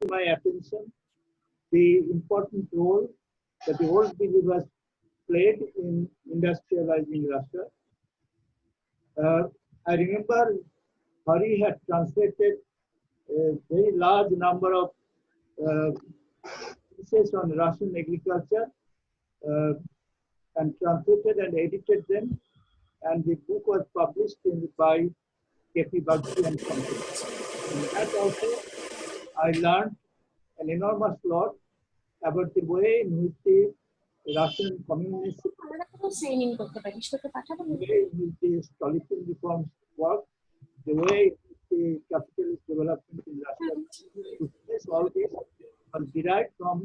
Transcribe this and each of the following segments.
to my attention the important role that the old believers played in industrializing Russia. I remember Hari had translated a very large number of essays on Russian agriculture and translated and edited them, and the book was published by K.P. Bagchi and Company. In that also, I learned an enormous lot about the way in which the Russian communists, the way in which the Stolypin reforms work, the way the capitalist development in Russia, all this was derived from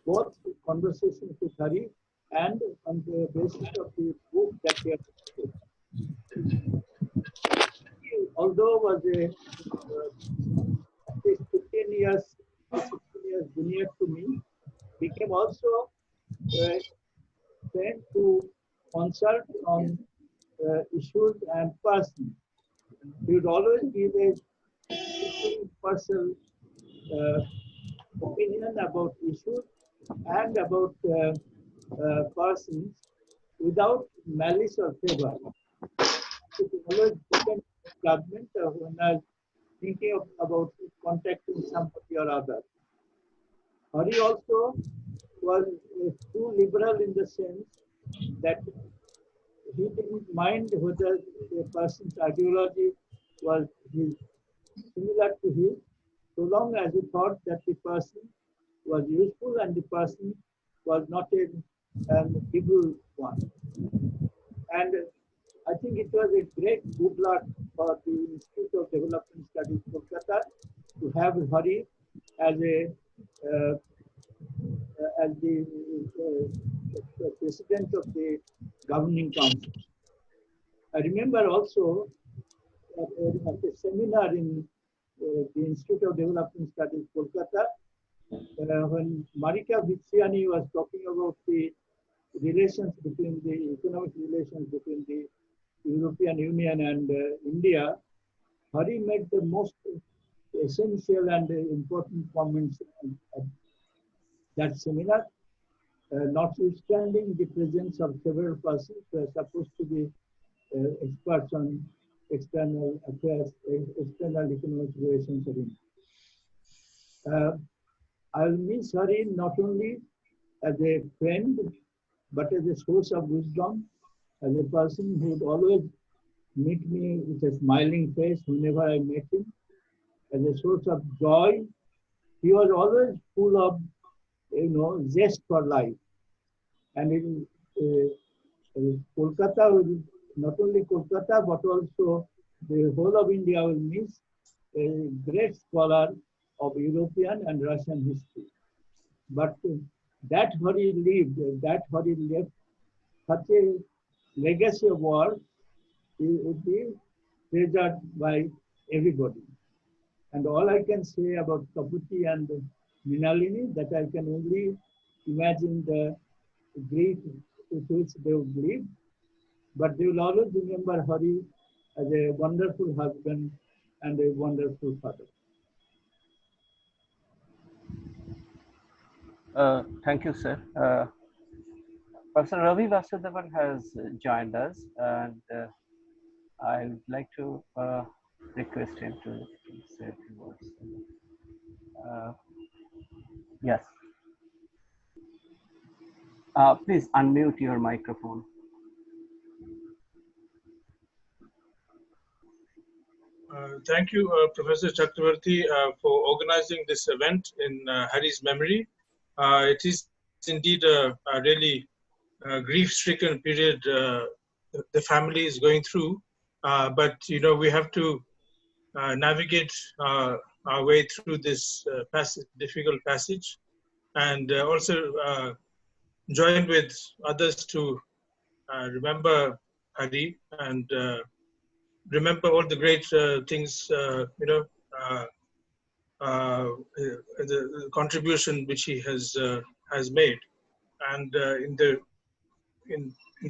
both conversations with Hari and on the basis of the book that they have. Although was a at least 15 years junior to me, became also trained to consult on issues and persons. He would always give a personal opinion about issues and about persons without malice or favor. It always depends on judgment when I was thinking about contacting somebody or other. Hari also was too liberal in the sense that he didn't mind whether a person's ideology was similar to his, so long as he thought that the person was useful and the person was not an evil one. And I think it was a great good luck for the Institute of Development Studies, Kolkata, to have Hari as the president of the governing council. I remember also at a seminar in the Institute of Development Studies, Kolkata, when Marika Vitsiani was talking about the relations between the economic relations between the European Union and India, Hari made the most essential and important comments at that seminar, notwithstanding the presence of several persons who are supposed to be experts on external affairs, external economic relations of India. I'll miss Hari not only as a friend, but as a source of wisdom, as a person who would always meet me with a smiling face whenever I met him, as a source of joy. He was always full of, zest for life. And in Kolkata, not only Kolkata, but also the whole of India will miss a great scholar of European and Russian history. But that Hari lived, that Hari left such a legacy of work, it would be treasured by everybody. And all I can say about Kaputi and Minalini, that I can only imagine the grief with which they would live, but they will always remember Hari as a wonderful husband and a wonderful father. Thank you, sir. Professor Ravi Vasudevan has joined us, and I would like to request him to say a few words. Yes. Please unmute your microphone. Thank you, Professor Chakravarti, for organizing this event in Hari's memory. It is indeed a really grief-stricken period the family is going through, but we have to navigate our way through this difficult passage, and also join with others to remember Hari and remember all the great things, the contribution which he has made. And in the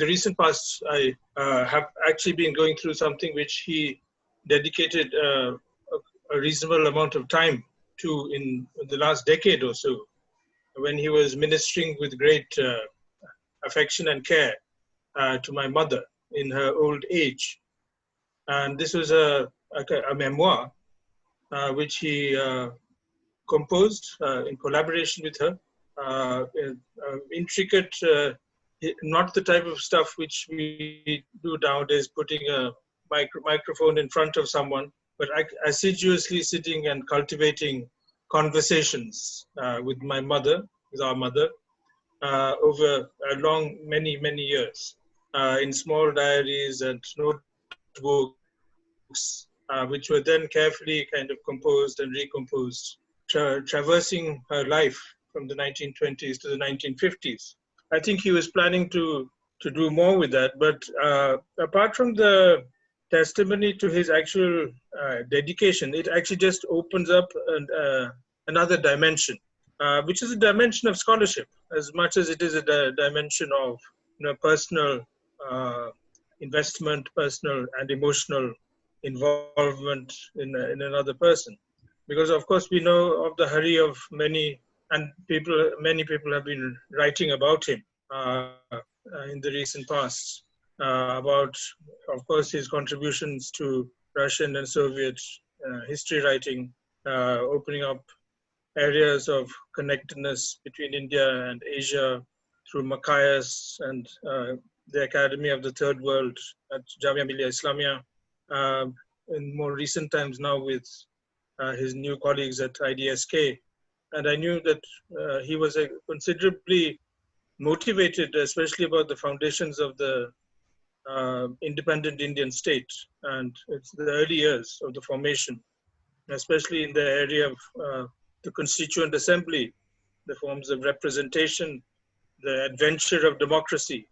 recent past, I have actually been going through something which he dedicated a reasonable amount of time to in the last decade or so, when he was ministering with great affection and care to my mother in her old age. And this was a memoir which he composed in collaboration with her. Intricate, not the type of stuff which we do nowadays, putting a microphone in front of someone, but assiduously sitting and cultivating conversations with my mother, with our mother, over a long, many years, in small diaries and notebooks, which were then carefully kind of composed and recomposed, traversing her life from the 1920s to the 1950s. I think he was planning to do more with that, but apart from the testimony to his actual dedication, it actually just opens up another dimension, which is a dimension of scholarship, as much as it is a dimension of personal investment, personal and emotional involvement in another person. Because of course we know of the Hari of many people have been writing about him in the recent past, about, of course, his contributions to Russian and Soviet history writing, opening up areas of connectedness between India and Asia through MAKIAS and the Academy of the Third World at Jamia Millia Islamia, in more recent times now with his new colleagues at IDSK. And I knew that he was considerably motivated, especially about the foundations of the independent Indian state, and it's the early years of the formation, especially in the area of the Constituent Assembly, the forms of representation, the adventure of democracy,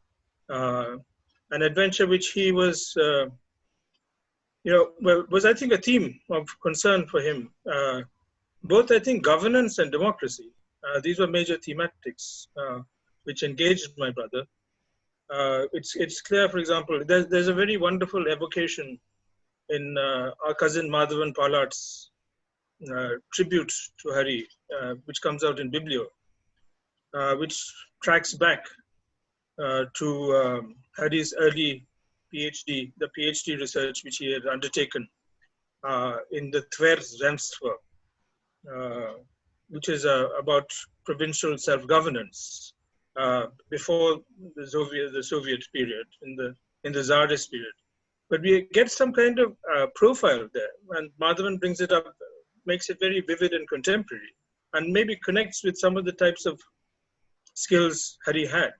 an adventure which he was, was I think a theme of concern for him. Both, I think, governance and democracy. These were major thematics which engaged my brother. It's clear, for example, there's a very wonderful evocation in our cousin Madhavan Palat's tribute to Hari, which comes out in Biblio, which tracks back to Hari's early PhD, the PhD research which he had undertaken in the Tver-Zemstvo, which is about provincial self-governance before the Soviet period, in the Tsarist period. But we get some kind of profile there, and Madhavan brings it up, makes it very vivid and contemporary, and maybe connects with some of the types of skills Hari had,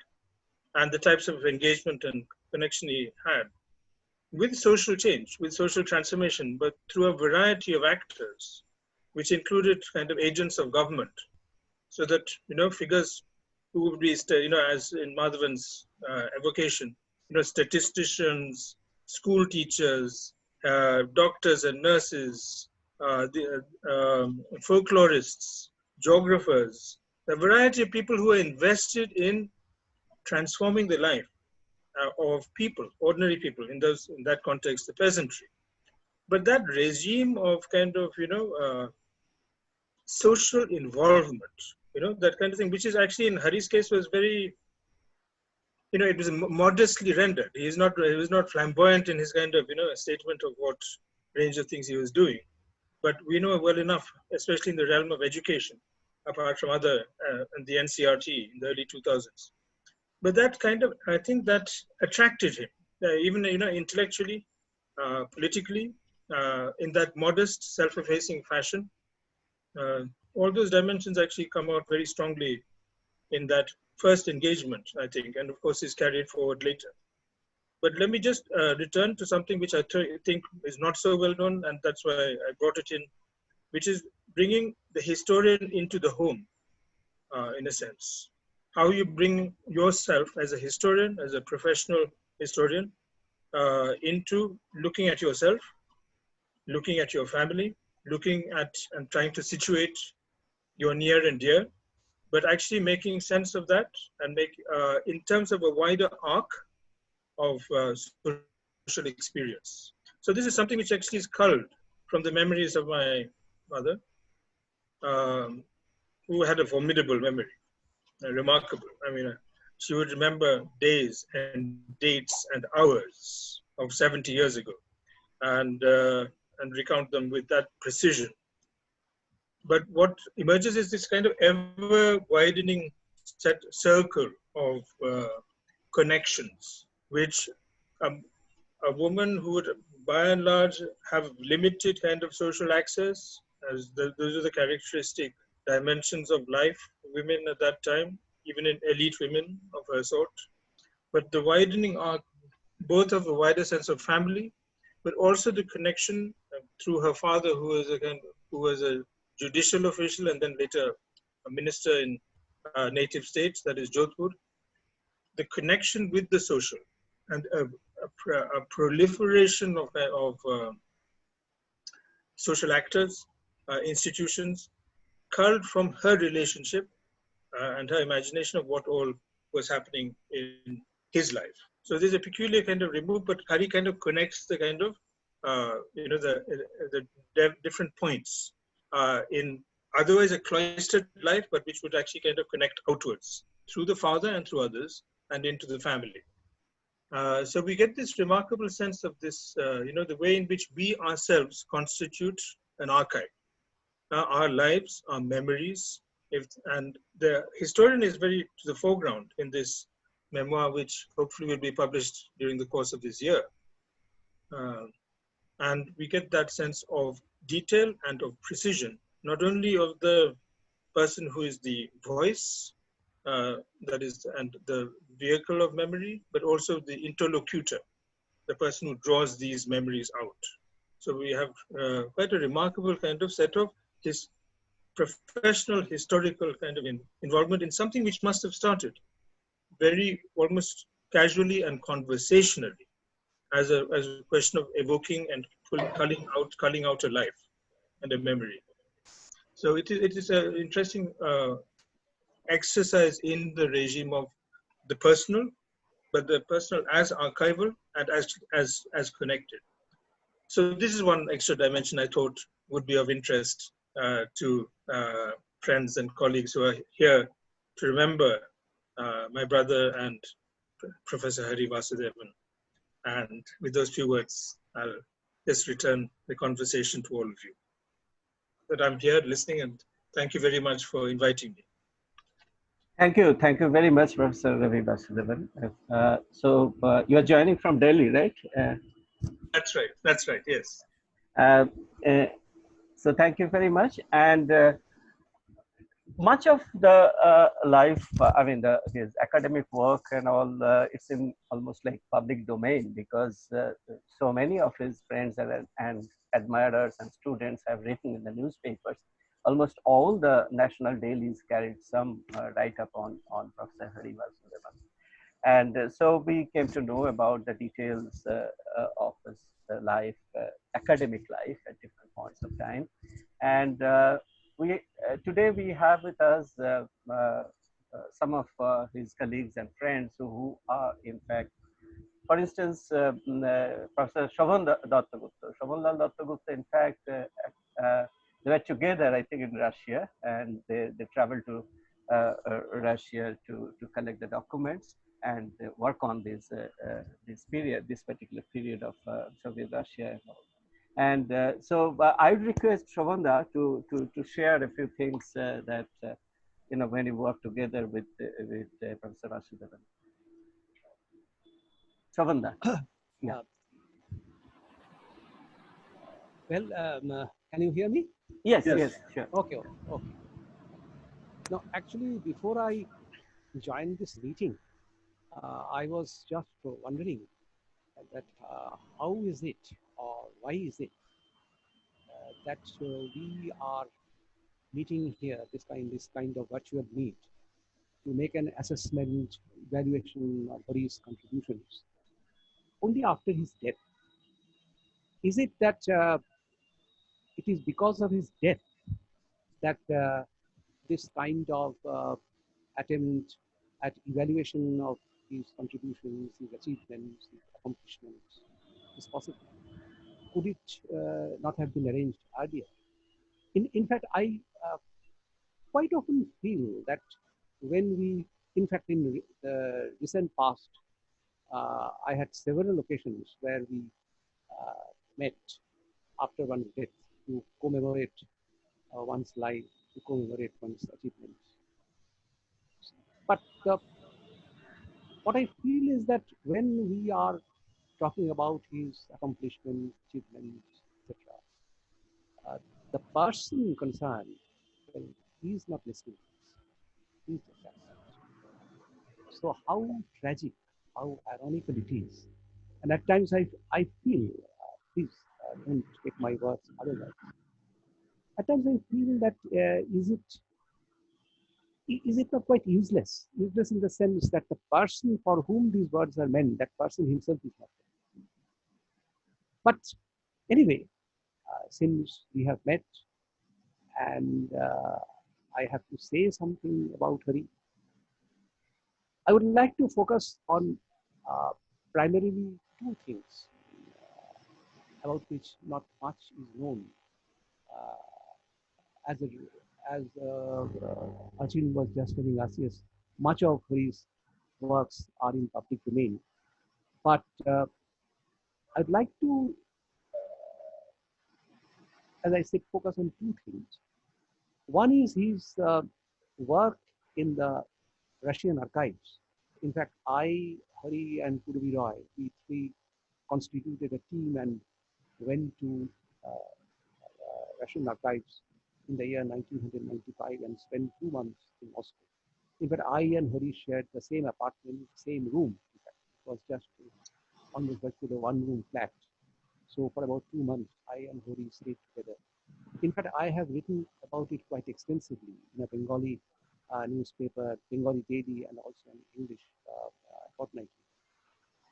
and the types of engagement and connection he had with social change, with social transformation, but through a variety of actors, which included kind of agents of government, so that, figures who would be, as in Madhavan's evocation, statisticians, school teachers, doctors and nurses, folklorists, geographers, a variety of people who are invested in transforming the life of people, ordinary people, in that context, the peasantry. But that regime of kind of, social involvement, that kind of thing, which is actually in Hari's case was very, it was modestly rendered. He was not flamboyant in his kind of, statement of what range of things he was doing. But we know well enough, especially in the realm of education, apart from other, in the NCRT in the early 2000s. But that kind of, I think that attracted him, even, intellectually, politically, in that modest, self-effacing fashion. All those dimensions actually come out very strongly in that first engagement, I think, and of course is carried forward later. But let me just return to something which I think is not so well known, and that's why I brought it in, which is bringing the historian into the home, in a sense. How you bring yourself as a historian, as a professional historian, into looking at yourself, looking at your family, looking at and trying to situate your near and dear, but actually making sense of that and in terms of a wider arc of social experience. So this is something which actually is culled from the memories of my mother, who had a formidable memory, remarkable. I mean, she would remember days and dates and hours of 70 years ago, and recount them with that precision. But what emerges is this kind of ever-widening circle of connections, which a woman who would, by and large, have limited kind of social access, as those are the characteristic dimensions of life, women at that time, even in elite women of her sort. But the widening arc, both of a wider sense of family, but also the connection through her father, who was a judicial official and then later a minister in native states, that is Jodhpur, the connection with the social and a proliferation of social actors, institutions, culled from her relationship and her imagination of what all was happening in his life. So there's a peculiar kind of remove, but Hari kind of connects the kind of, the different points in otherwise a cloistered life, but which would actually kind of connect outwards through the father and through others and into the family. So we get this remarkable sense of this, the way in which we ourselves constitute an archive. Our lives, our memories, and the historian is very to the foreground in this memoir, which hopefully will be published during the course of this year. And we get that sense of detail and of precision, not only of the person who is the voice, that is, and the vehicle of memory, but also the interlocutor, the person who draws these memories out. So we have quite a remarkable kind of set of this professional, historical kind of involvement in something which must have started very almost casually and conversationally as a question of evoking and culling out a life and a memory. So it is an interesting exercise in the regime of the personal, but the personal as archival and as connected. So this is one extra dimension I thought would be of interest to friends and colleagues who are here to remember my brother and Professor Hari Vasudevan. And with those few words, I'll just return the conversation to all of you. That I'm here listening, and thank you very much for inviting me. Thank you very much, Professor Ravi Vasudevan. So you are joining from Delhi, right? That's right, yes. So thank you very much. And much of the life, his academic work and all, it's in almost like public domain, because so many of his friends and admirers and students have written in the newspapers. Almost all the national dailies carried some write-up on Professor Hari Vasudevan. And so we came to know about the details of his life, academic life at different points of time. And today we have with us some of his colleagues and friends who are in fact, for instance, Professor Shobhan Dattagupta. Shobhanlal Dattagupta, in fact, they were together, I think, in Russia, and they traveled to Russia to collect the documents and work on this particular period of Soviet Russia. And so I would request Shobhanda to share a few things that when you work together with Professor Vasudevan. Shobhanda. Yeah. Well, can you hear me? Yes, sure. Okay. Now, actually, before I joined this meeting, I was just wondering that how is it, or why is it that we are meeting here, this kind of virtual meet, to make an assessment, evaluation of Hari's contributions only after his death? Is it that it is because of his death that this kind of attempt at evaluation of his contributions, his achievements, his accomplishments is possible? Could it not have been arranged earlier? In fact, I quite often feel that when we, in fact, in the recent past, I had several occasions where we met after one's death to commemorate one's life, to commemorate one's achievements. But what I feel is that when we are talking about his accomplishments, achievements, etc., the person concerned, well, he's not listening to us. He's just absent. So how tragic, how ironical it is. And at times I feel, please don't take my words otherwise. At times I feel that is it not quite useless? Useless in the sense that the person for whom these words are meant, that person himself is not there. But anyway, since we have met and I have to say something about Hari, I would like to focus on primarily two things about which not much is known. As Achin was just telling us, yes, much of his works are in public domain. But I'd like to, as I said, focus on two things. One is his work in the Russian archives. In fact, I, Hari, and Purvi Roy, we three constituted a team and went to Russian archives in the year 1995 and spent 2 months in Moscow. In fact, I and Hari shared the same apartment, same room. In fact, it was just almost like to the one-room flat. So for about 2 months, I and Hari stayed together. In fact, I have written about it quite extensively in a Bengali newspaper, Bengali Daily, and also an English fortnightly.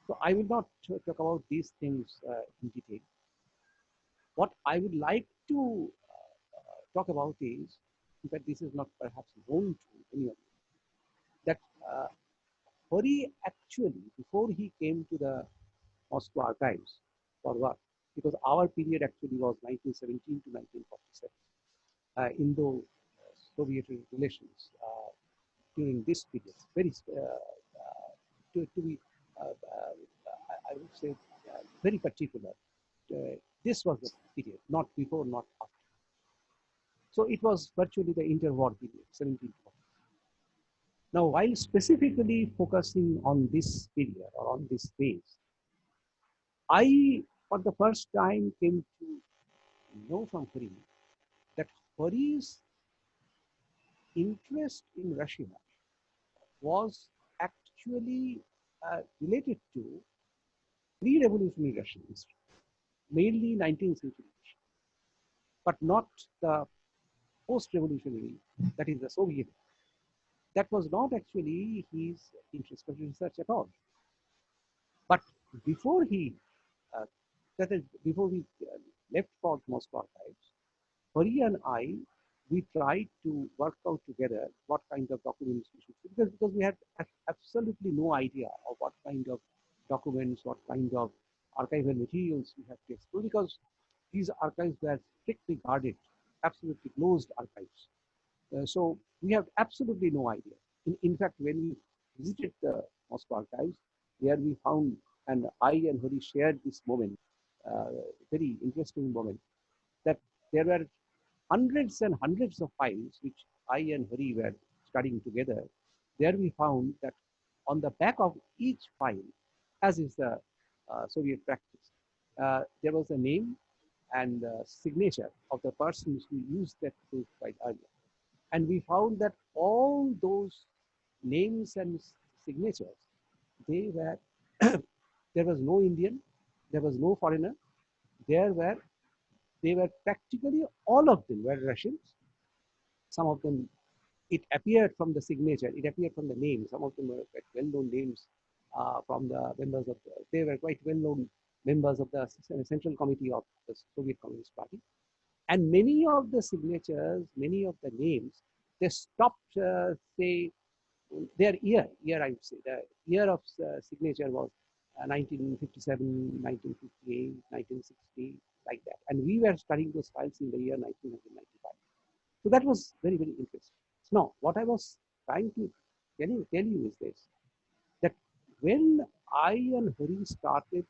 So I will not talk about these things in detail. What I would like to talk about is, in fact, this is not perhaps known to any of you, that Hari actually, before he came to the Moscow archives for work, because our period actually was 1917 to 1947, Indo-Soviet relations during this period, very to be, I would say, very particular. This was the period, not before, not after. So it was virtually the interwar period, 1740. Now, while specifically focusing on this period or on this phase, I, for the first time, came to know from Hari that Hari's interest in Russia was actually related to pre-revolutionary Russian history, mainly 19th century Russia, but not the post-revolutionary, that is the Soviet. That was not actually his interest of research at all. But before he, that is, before we left for Moscow archives, Hari and I, we tried to work out together what kind of documents we should see, because we had absolutely no idea of what kind of documents, what kind of archival materials we have to explore, because these archives were strictly guarded, absolutely closed archives. So we have absolutely no idea. In fact, when we visited the Moscow archives, there we found, and I and Hari shared this moment, very interesting moment, that there were hundreds and hundreds of files which I and Hari were studying together. There we found that on the back of each file, as is the Soviet practice, there was a name and signature of the persons who used that proof quite earlier. And we found that all those names and signatures, they were, there was no Indian, there was no foreigner, they were practically all of them were Russians. Some of them, it appeared from the signature, it appeared from the name. Some of them were quite well-known names from the members of they were quite well-known members of the Central Committee of the Soviet Communist Party. And many of the signatures, many of the names, they stopped, say, their year I would say. The year of signature was 1957, 1958, 1960, like that. And we were studying those files in the year 1995. So that was very, very interesting. Now, what I was trying to tell you is this, that when I and Hari started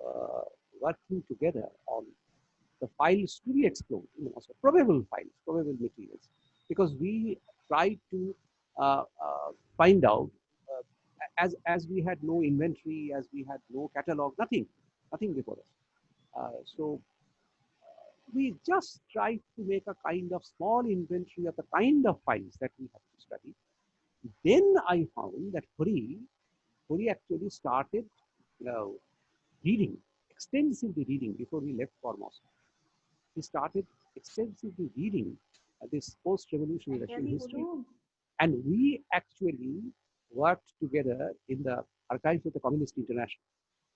uh, working together on the files to be explored, also probable files, probable materials, because we tried to find out, as we had no inventory, as we had no catalog, nothing before us. So we just tried to make a kind of small inventory of the kind of files that we have to study. Then I found that Hari actually started reading, extensively reading before we left for Moscow. He started extensively reading this post-revolutionary Russian history. And we actually worked together in the archives of the Communist International,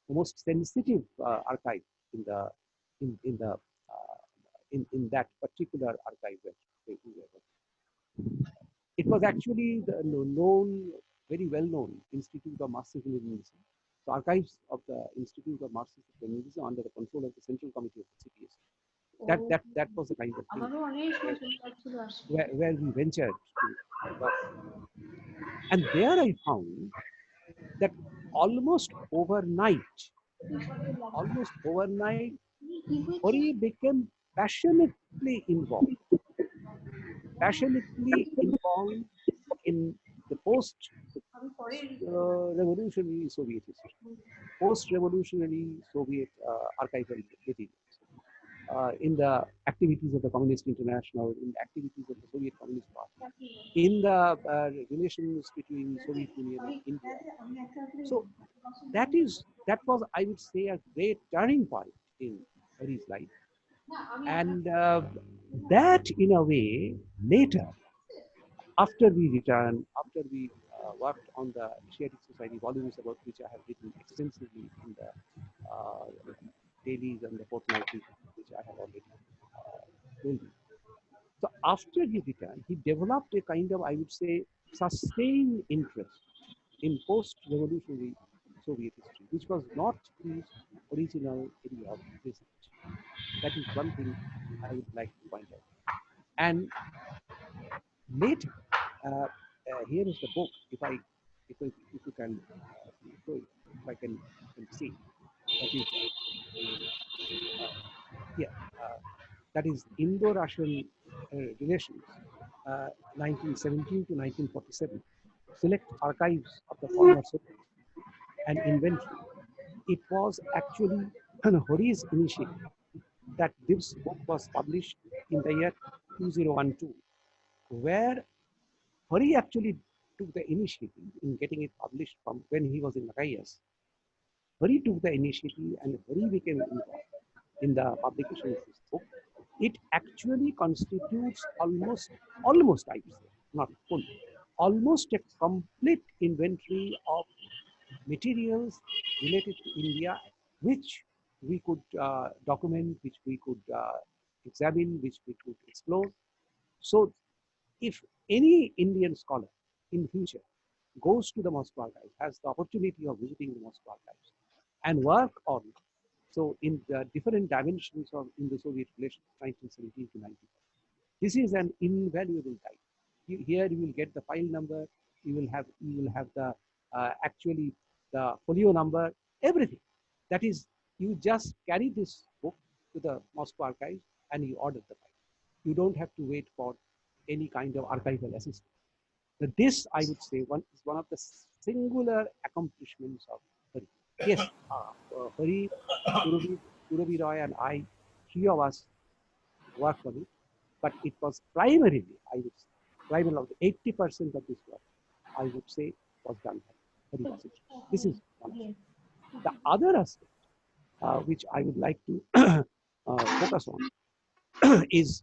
the most sensitive archive in the in the in that particular archive. It was actually the known, very well-known Institute of Marxist-Leninism. The archives of the Institute of Marxist-Leninism under the control of the Central Committee of the CPS. That was the kind of thing where we ventured to work. And there I found that almost overnight, Hari became passionately involved in the post-revolutionary Soviet history, post-revolutionary Soviet archival materials, in the activities of the Communist International, in the activities of the Soviet Communist Party, in the relations between Soviet Union and India. So that was, I would say, a great turning point in Hari's life. And that, in a way, later, after we returned, after we worked on the Asiatic Society volumes, about which I have written extensively in the dailies and the fortnightly, which I have already told you. So after he returned, he developed a kind of, I would say, sustained interest in post-revolutionary Soviet history, which was not his original area of research. That is one thing I would like to point out. And later, here is the book. If you can, if I can see, that is here. That is Indo-Russian relations, 1917 to 1947. Select archives of the former Soviet and inventory. It was actually Hari's initiative that this book was published in the year 2012, where Hari actually took the initiative in getting it published from when he was in MAKIAS. Hari took the initiative and Hari became involved in the publication of this book. It actually constitutes almost I would say, not full, almost a complete inventory of materials related to India, which we could document, which we could examine, which we could explore. So if any Indian scholar in future goes to the Moscow archives, has the opportunity of visiting the Moscow archives and work on, so in the different dimensions of Indo-Soviet relations, 1917 to 1940. This is an invaluable guide. Here you will get the file number, you will have the actually the folio number, everything. That is, you just carry this book to the Moscow archives and you order the file. You don't have to wait for any kind of archival assistance. But this, I would say, is one of the singular accomplishments of Hari. Yes, Hari, Puravi Roy, and I, three of us worked on it, but it was primarily, I would say, primarily 80% of this work, I would say, was done by Hari. This is one aspect. The other aspect, which I would like to focus on, is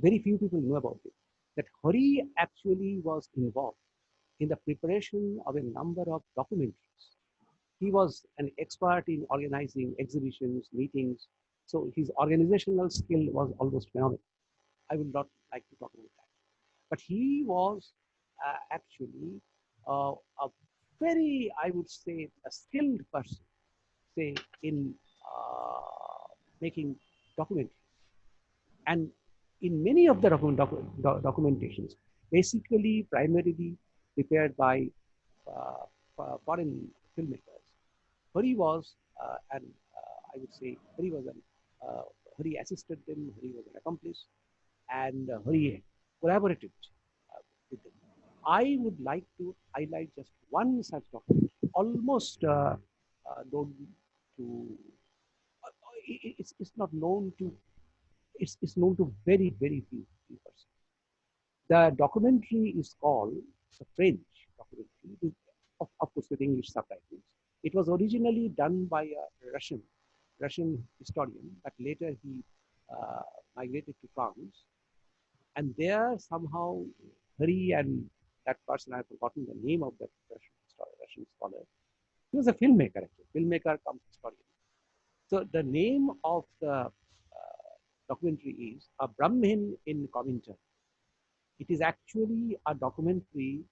very few people know about it, that Hari actually was involved in the preparation of a number of documentaries. He was an expert in organizing exhibitions, meetings, so his organizational skill was almost phenomenal. I will not like to talk about that. But he was actually a very, I would say, a skilled person, say, in making documentaries. And in many of the documentations, basically primarily prepared by foreign filmmakers. Hari was, and I would say Hari assisted them, Hari was an accomplice, and Hari collaborated with them. I would like to highlight just one such document, almost known to, it's not known to, it's known to very, very few persons. The documentary is called the French documentary, of course with English subtitles. It was originally done by a Russian historian, but later he migrated to France. And there somehow Hari and that person, I have forgotten the name of that Russian scholar. He was a filmmaker, actually. Filmmaker comes historian. So the name of the documentary is A Brahmin in Comintern. It is actually a documentary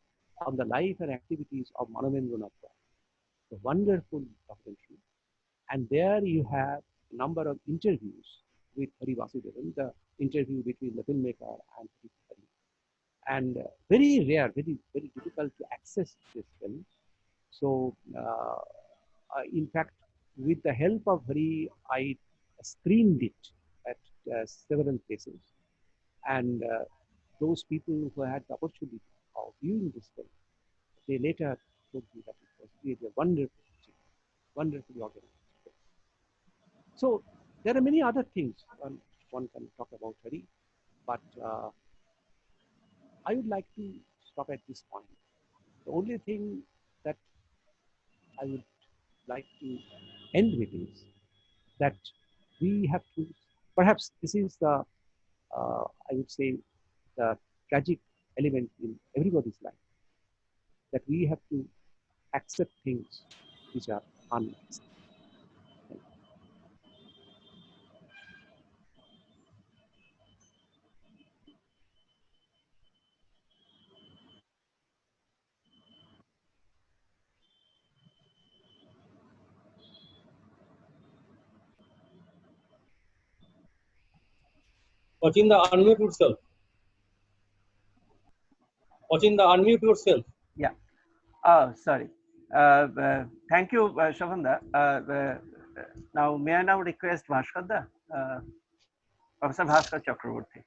on the life and activities of Manobendranath Roy. A wonderful documentary. And there you have a number of interviews with Hari Vasudevan, the interview between the filmmaker and Hari. And very rare, very, very difficult to access this film. So, in fact, with the help of Hari, I screened it at several places. And those people who had the opportunity of viewing this film, they later told me that it was really a wonderfully organized. So there are many other things one can talk about Hari, but I would like to stop at this point. The only thing that I would like to end with is that we have to, perhaps this is the, I would say, the tragic element in everybody's life, that we have to accept things which are unacceptable. Watching the unmute yourself. Watching the unmute yourself. Yeah. Oh, sorry. Thank you, Shavanda. Now, may I now request Bhaskar, Professor Bhaskar Chakraborty.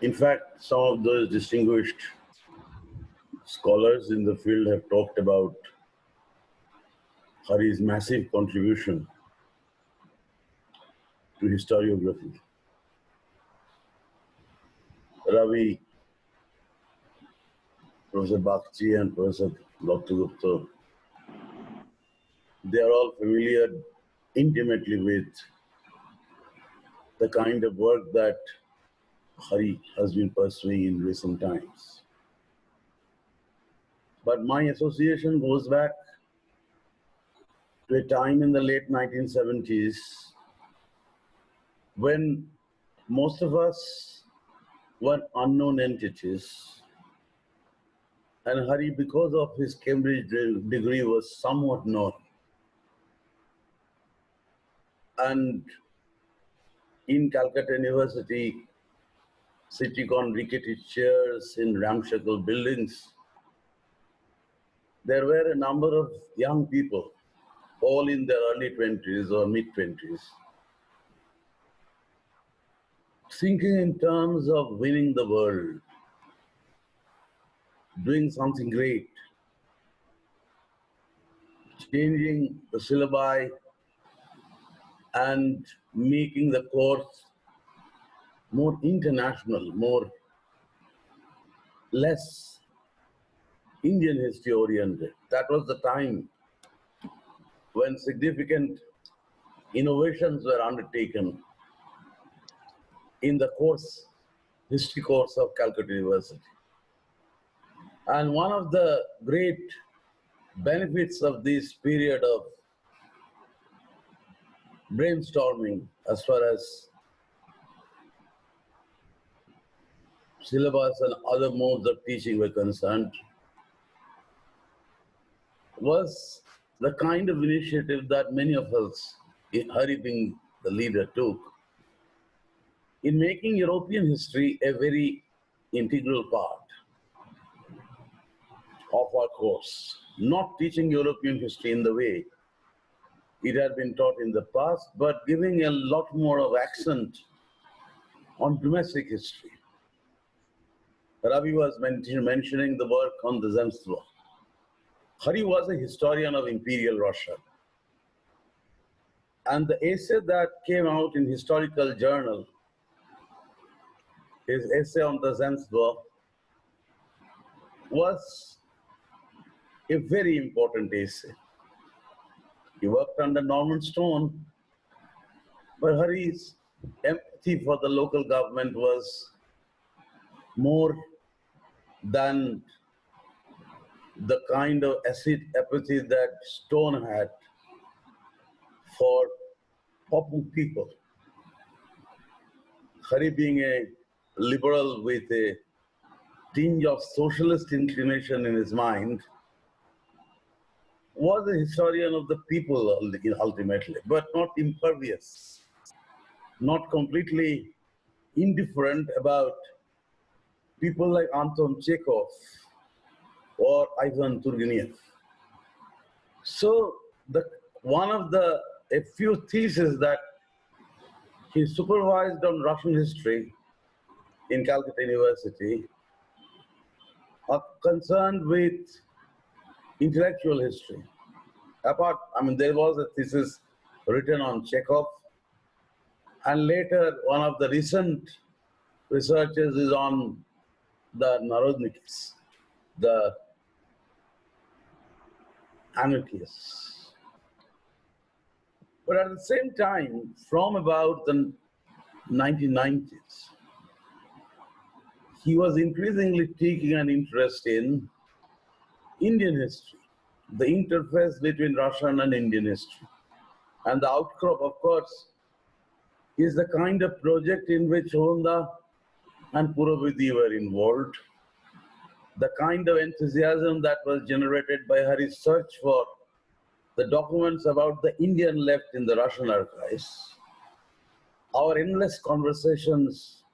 In fact, some of those distinguished scholars in the field have talked about Hari's massive contribution to historiography. Ravi, Professor Bakchi and Professor Dr. Gupta, they are all familiar intimately with the kind of work that Hari has been pursuing in recent times. But my association goes back to a time in the late 1970s when most of us were unknown entities, and Hari, because of his Cambridge degree, was somewhat known. And in Calcutta University, sitting on rickety chairs in ramshackle buildings, there were a number of young people, all in their early 20s or mid-20s, thinking in terms of winning the world, doing something great, changing the syllabi and making the course more international, less Indian history oriented. That was the time when significant innovations were undertaken in the history course of Calcutta University. And one of the great benefits of this period of brainstorming as far as syllabus and other modes of teaching were concerned was the kind of initiative that many of us, Hari being the leader, took in making European history a very integral part of our course, not teaching European history in the way it had been taught in the past, but giving a lot more of accent on domestic history. Ravi was mentioning the work on the Zemstvo. Hari was a historian of Imperial Russia. And the essay that came out in Historical Journal, his essay on the Zemstvo, was a very important essay. He worked under Norman Stone, but Hari's empathy for the local government was more than the kind of acid apathy that Stone had for poor people. Hari, being a liberal with a tinge of socialist inclination in his mind, was a historian of the people ultimately, but not impervious, not completely indifferent about people like Anton Chekhov or Ivan Turgenev. So one of the a few theses that he supervised on Russian history in Calcutta University are concerned with intellectual history. There was a thesis written on Chekhov, and later one of the recent researches is on the Narodniks, the anarchists. But at the same time, from about the 1990s, he was increasingly taking an interest in Indian history, the interface between Russian and Indian history. And the outcrop, of course, is the kind of project in which Honda and Puravidi were involved, the kind of enthusiasm that was generated by Hari's search for the documents about the Indian left in the Russian archives, our endless conversations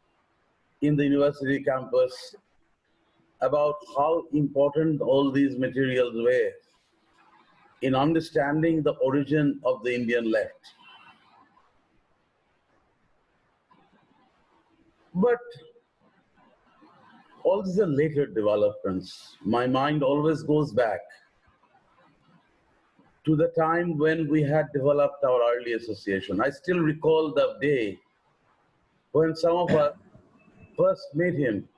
in the university campus about how important all these materials were in understanding the origin of the Indian left. But all these are later developments. My mind always goes back to the time when we had developed our early association. I still recall the day when some of us first met him.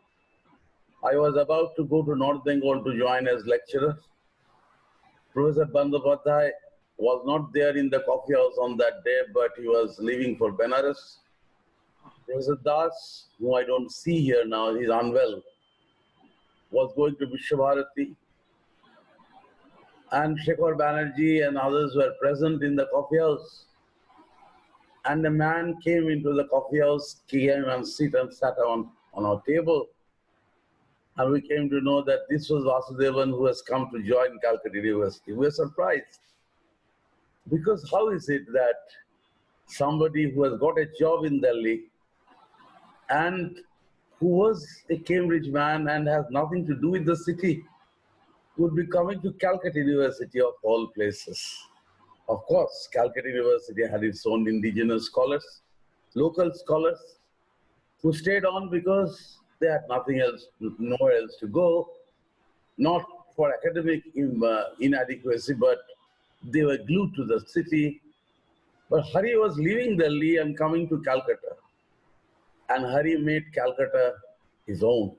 I was about to go to North Bengal to join as lecturer. Professor Bandyopadhyay was not there in the coffee house on that day, but he was leaving for Benares. Professor Das, who I don't see here now, he's unwell, was going to Vishwabharati. And Shekhar Banerjee and others were present in the coffee house. And a man came into the coffee house, came and sat on our table. And we came to know that this was Vasudevan, who has come to join Calcutta University. We were surprised. Because how is it that somebody who has got a job in Delhi and who was a Cambridge man and has nothing to do with the city would be coming to Calcutta University of all places? Of course, Calcutta University had its own indigenous scholars, local scholars, who stayed on because they had nothing else, nowhere else to go, not for academic inadequacy, but they were glued to the city. But Hari was leaving Delhi and coming to Calcutta. And Hari made Calcutta his own.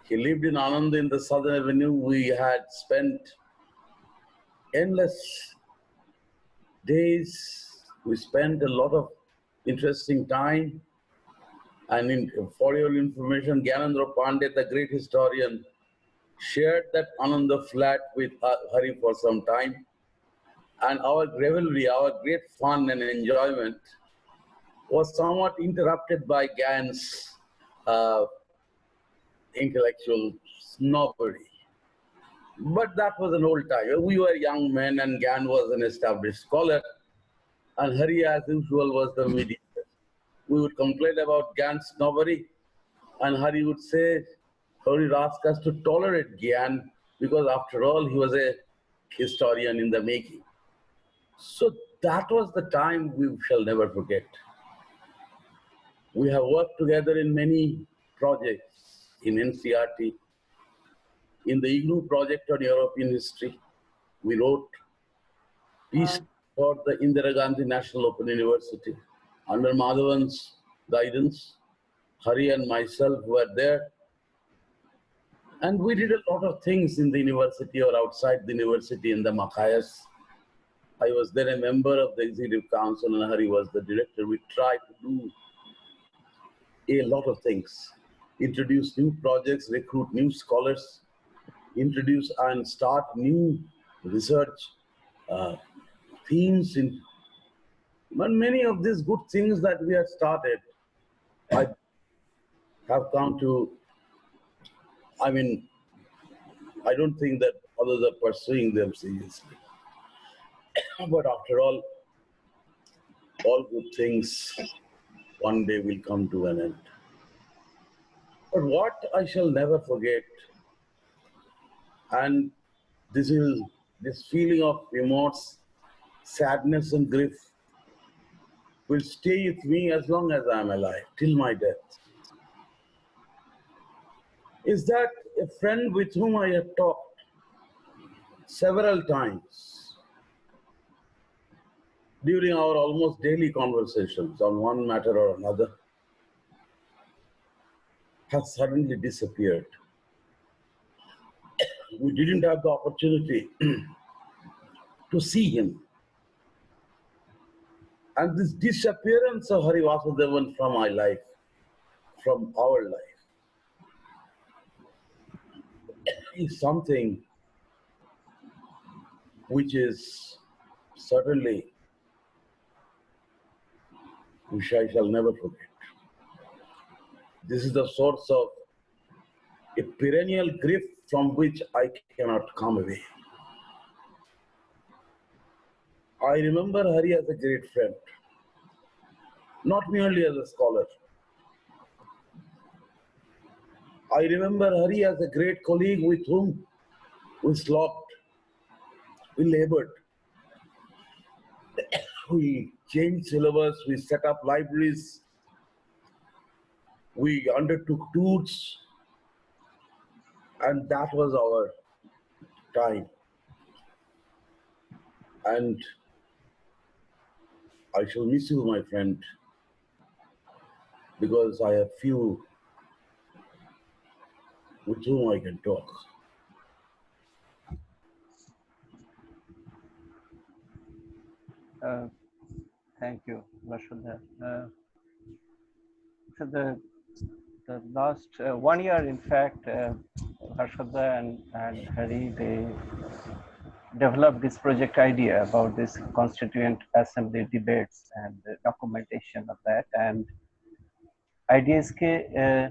He lived in Anand in the Southern Avenue. We had spent endless days. We spent a lot of interesting time. And for your information, Gyanendra Pandey, the great historian, shared that Ananda flat with Hari for some time. And our revelry, our great fun and enjoyment was somewhat interrupted by Gyan's intellectual snobbery. But that was an old time. We were young men and Gyan was an established scholar and Hari as usual was the mediator. We would complain about Gyan's snobbery and Hari would say, Hari would ask us to tolerate Gyan because after all he was a historian in the making. So that was the time we shall never forget. We have worked together in many projects in NCRT, in the IGNOU project on European history. We wrote piece for the Indira Gandhi National Open University. Under Madhavan's guidance, Hari and myself were there. And we did a lot of things in the university or outside the university in the MAKIAS. I was then a member of the Executive Council and Hari was the director. We tried to do a lot of things. Introduce new projects, recruit new scholars, introduce and start new research themes. But many of these good things that we have started, I have come to, I don't think that others are pursuing them seriously. But after all good things one day will come to an end. But what I shall never forget, and this feeling of remorse, sadness and grief will stay with me as long as I am alive, till my death, is that a friend with whom I have talked several times during our almost daily conversations on one matter or another has suddenly disappeared. We didn't have the opportunity to see him. And this disappearance of Hari Vasudevan from my life, from our life, is something which is certainly, which I shall never forget. This is the source of a perennial grief from which I cannot come away. I remember Hari as a great friend, not merely as a scholar. I remember Hari as a great colleague with whom we slogged, we labored. We changed syllabus, we set up libraries, we undertook tours, and that was our time. And I shall miss you, my friend, because I have few with whom I can talk. Thank you, Vasudevan. So the last 1 year, in fact, Vasudevan and Hari, they developed this project idea about this Constituent Assembly debates and the documentation of that. And IDSK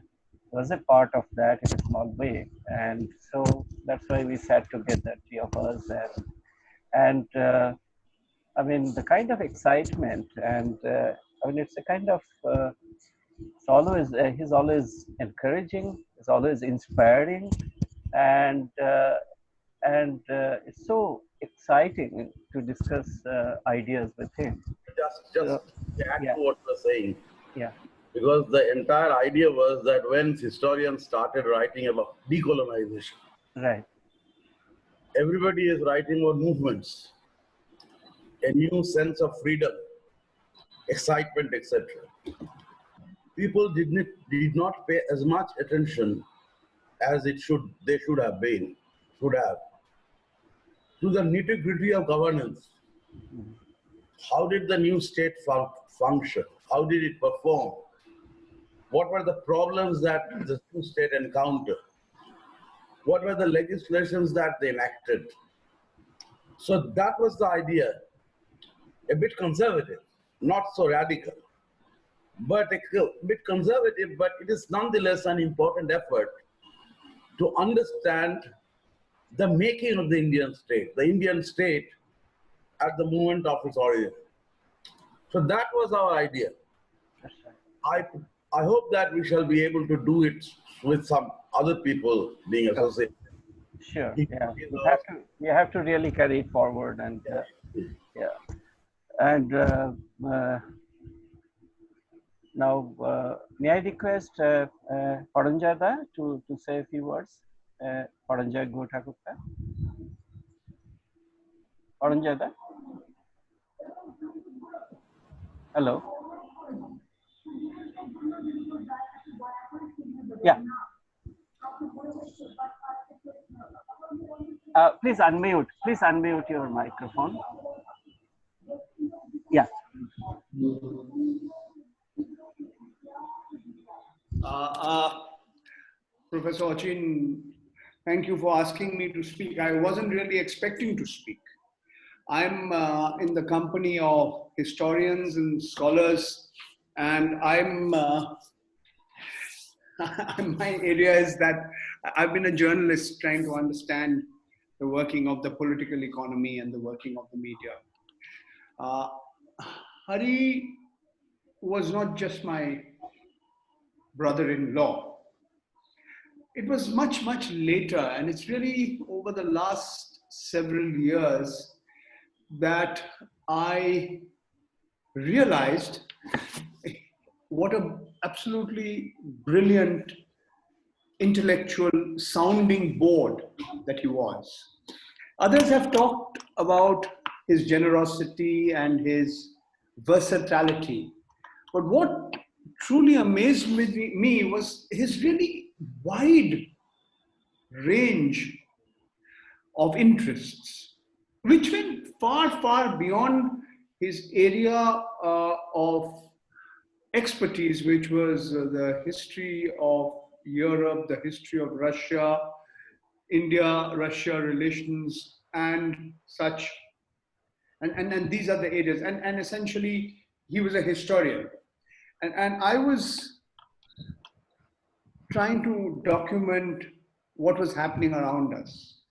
was a part of that in a small way. And so that's why we sat together, three of us. And I mean, the kind of excitement and I mean, it's a kind of, it's always, he's always encouraging, he's always inspiring, and it's so exciting to discuss ideas with him. Just to add to what you're saying. Yeah. Because the entire idea was that when historians started writing about decolonization, Right. everybody is writing about movements, a new sense of freedom, excitement, etc. People did not pay as much attention as they should have to the nitty-gritty of governance. How did the new state function? How did it perform? What were the problems that the new state encountered? What were the legislations that they enacted? So that was the idea. A bit conservative, not so radical, but a bit conservative, but it is nonetheless an important effort to understand the making of the Indian state at the moment of its origin. So that was our idea. That's right. I hope that we shall be able to do it with some other people being associated. Sure. Yeah. We have to really carry it forward, and yeah. And now, may I request Paranjada to say a few words? Paranjada Gothakutta. Paranjada. Hello. Yeah. Please unmute. Please unmute your microphone. Yeah. Professor Achin, thank you for asking me to speak. I wasn't really expecting to speak. I'm in the company of historians and scholars, and my area is that I've been a journalist trying to understand the working of the political economy and the working of the media. Hari was not just my brother-in-law. It was much, much later, and it's really over the last several years that I realized what an absolutely brilliant intellectual sounding board that he was. Others have talked about his generosity and his versatility, but what truly amazed me was his really wide range of interests, which went far, far beyond his area of expertise, which was the history of Europe, the history of Russia, India-Russia relations, and such. And these are the areas. And essentially, he was a historian. And I was trying to document what was happening around us,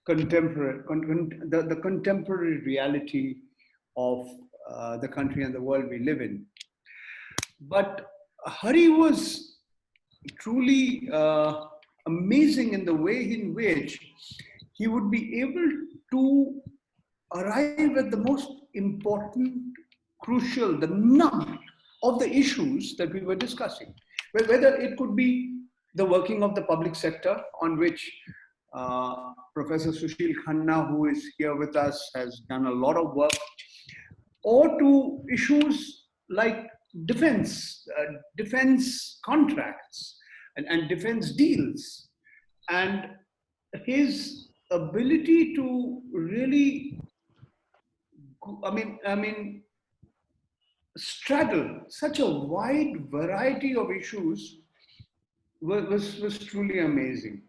the contemporary reality of the country and the world we live in. But Hari was truly amazing in the way in which he would be able to arrive at the most important, crucial, the nub of the issues that we were discussing. Whether it could be the working of the public sector, on which Professor Sushil Khanna, who is here with us, has done a lot of work, or to issues like defense contracts and defense deals, and his ability to really, straddle such a wide variety of issues was truly amazing.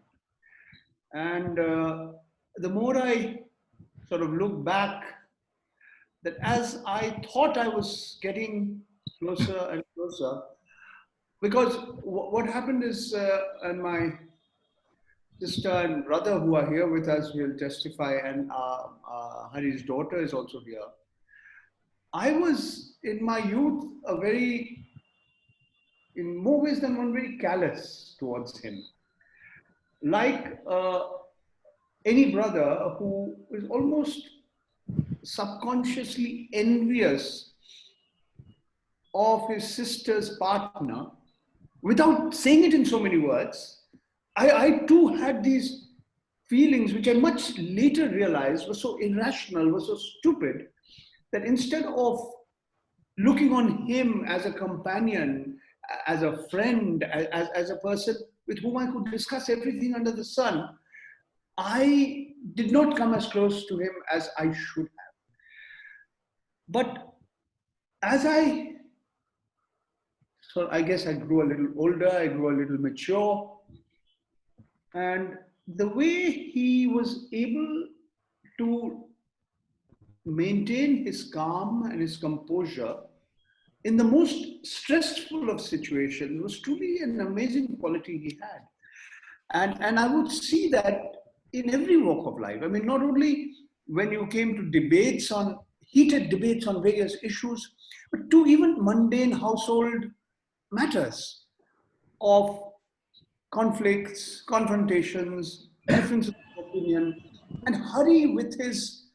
And the more I sort of look back, that as I thought I was getting closer and closer, because what happened is, and my sister and brother who are here with us will testify, and Hari's daughter is also here. I was in my youth in more ways than one, very callous towards him. Like any brother who is almost subconsciously envious of his sister's partner, without saying it in so many words. I too had these feelings, which I much later realized were so irrational, were so stupid, that instead of looking on him as a companion, as a friend, as a person with whom I could discuss everything under the sun, I did not come as close to him as I should have. But as I guess I grew a little older, I grew a little mature, and the way he was able to maintain his calm and his composure in the most stressful of situations was truly an amazing quality he had. And I would see that in every walk of life. I mean, not only when you came to debates on, heated debates on various issues, but to even mundane household matters of conflicts, confrontations, differences of opinion. And Hari, with his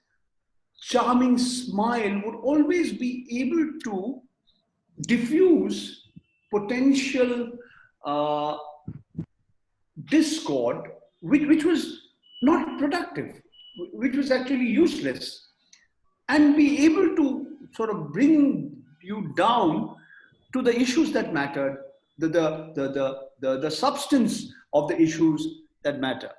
charming smile, would always be able to diffuse potential discord, which was not productive, which was actually useless, and be able to sort of bring you down to the issues that mattered, the substance of the issues that matter.